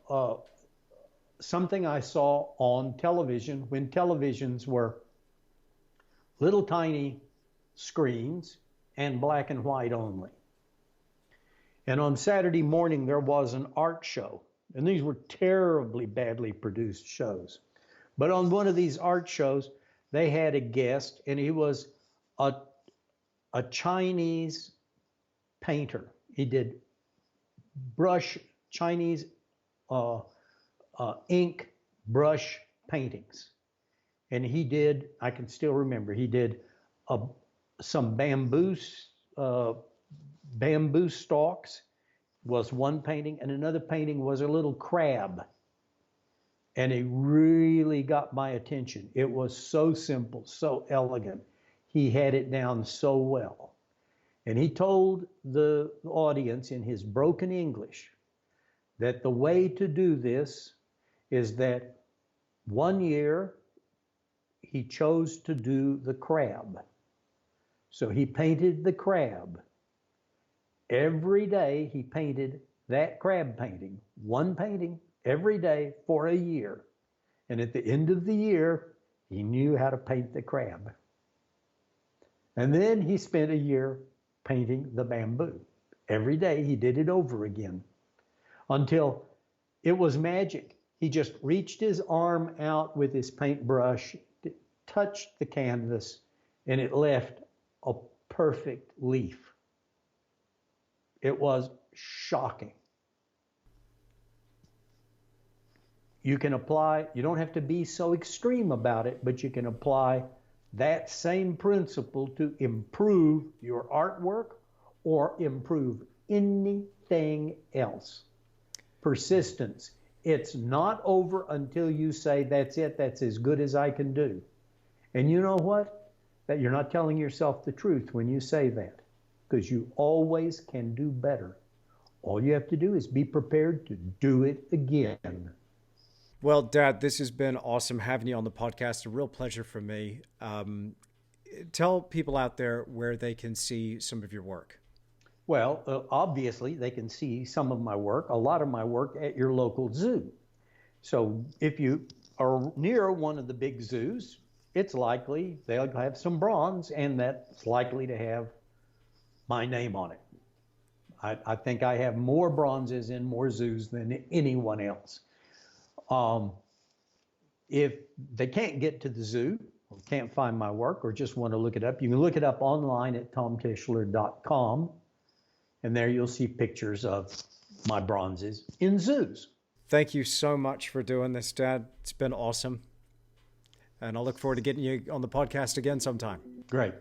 something I saw on television when televisions were little tiny screens and black and white only. And on Saturday morning, there was an art show. And these were terribly badly produced shows. But on one of these art shows, they had a guest, and he was a Chinese painter. He did Chinese ink brush paintings. And he did, I can still remember, he did some bamboo stalks was one painting, and another painting was a little crab. And it really got my attention. It was so simple, so elegant. He had it down so well. And he told the audience in his broken English that the way to do this is that one year he chose to do the crab. So he painted the crab. Every day he painted that crab painting, one painting every day for a year. And at the end of the year, he knew how to paint the crab. And then he spent a year painting the bamboo. Every day he did it over again until it was magic. He just reached his arm out with his paintbrush, touched the canvas, and it left a perfect leaf. It was shocking. You can apply, you don't have to be so extreme about it, but you can apply that same principle to improve your artwork or improve anything else. Persistence. It's not over until you say, that's it, that's as good as I can do. And you know what? That you're not telling yourself the truth when you say that, because you always can do better. All you have to do is be prepared to do it again. Well, Dad, this has been awesome having you on the podcast. A real pleasure for me. Tell people out there where they can see some of your work. Well, obviously, they can see some of my work, a lot of my work at your local zoo. So if you are near one of the big zoos, it's likely they'll have some bronze, and that's likely to have my name on it. I think I have more bronzes in more zoos than anyone else. If they can't get to the zoo, or can't find my work, or just want to look it up, you can look it up online at tomtischler.com, and there you'll see pictures of my bronzes in zoos. Thank you so much for doing this, Dad. It's been awesome. and I'll look forward to getting you on the podcast again sometime. Great.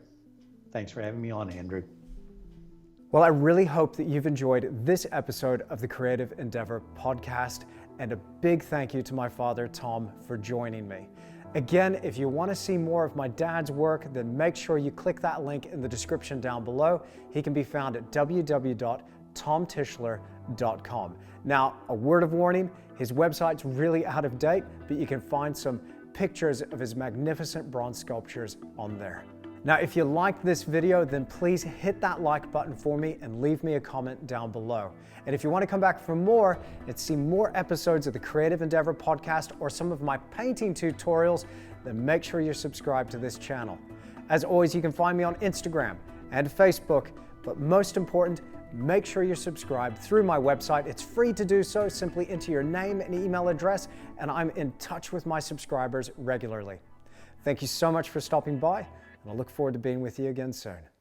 Thanks for having me on, Andrew. Well, I really hope that you've enjoyed this episode of the Creative Endeavour podcast, and a big thank you to my father, Tom, for joining me. Again, if you want to see more of my dad's work, then make sure you click that link in the description down below. He can be found at www.tomtischler.com. Now, a word of warning, his website's really out of date, but you can find some pictures of his magnificent bronze sculptures on there. Now, if you liked this video, then please hit that like button for me and leave me a comment down below. And if you want to come back for more and see more episodes of the Creative Endeavour podcast or some of my painting tutorials, then make sure you're subscribed to this channel. As always, you can find me on Instagram and Facebook, but most important, make sure you're subscribed through my website. It's free to do so. Simply enter your name and email address, and I'm in touch with my subscribers regularly. Thank you so much for stopping by, and I look forward to being with you again soon.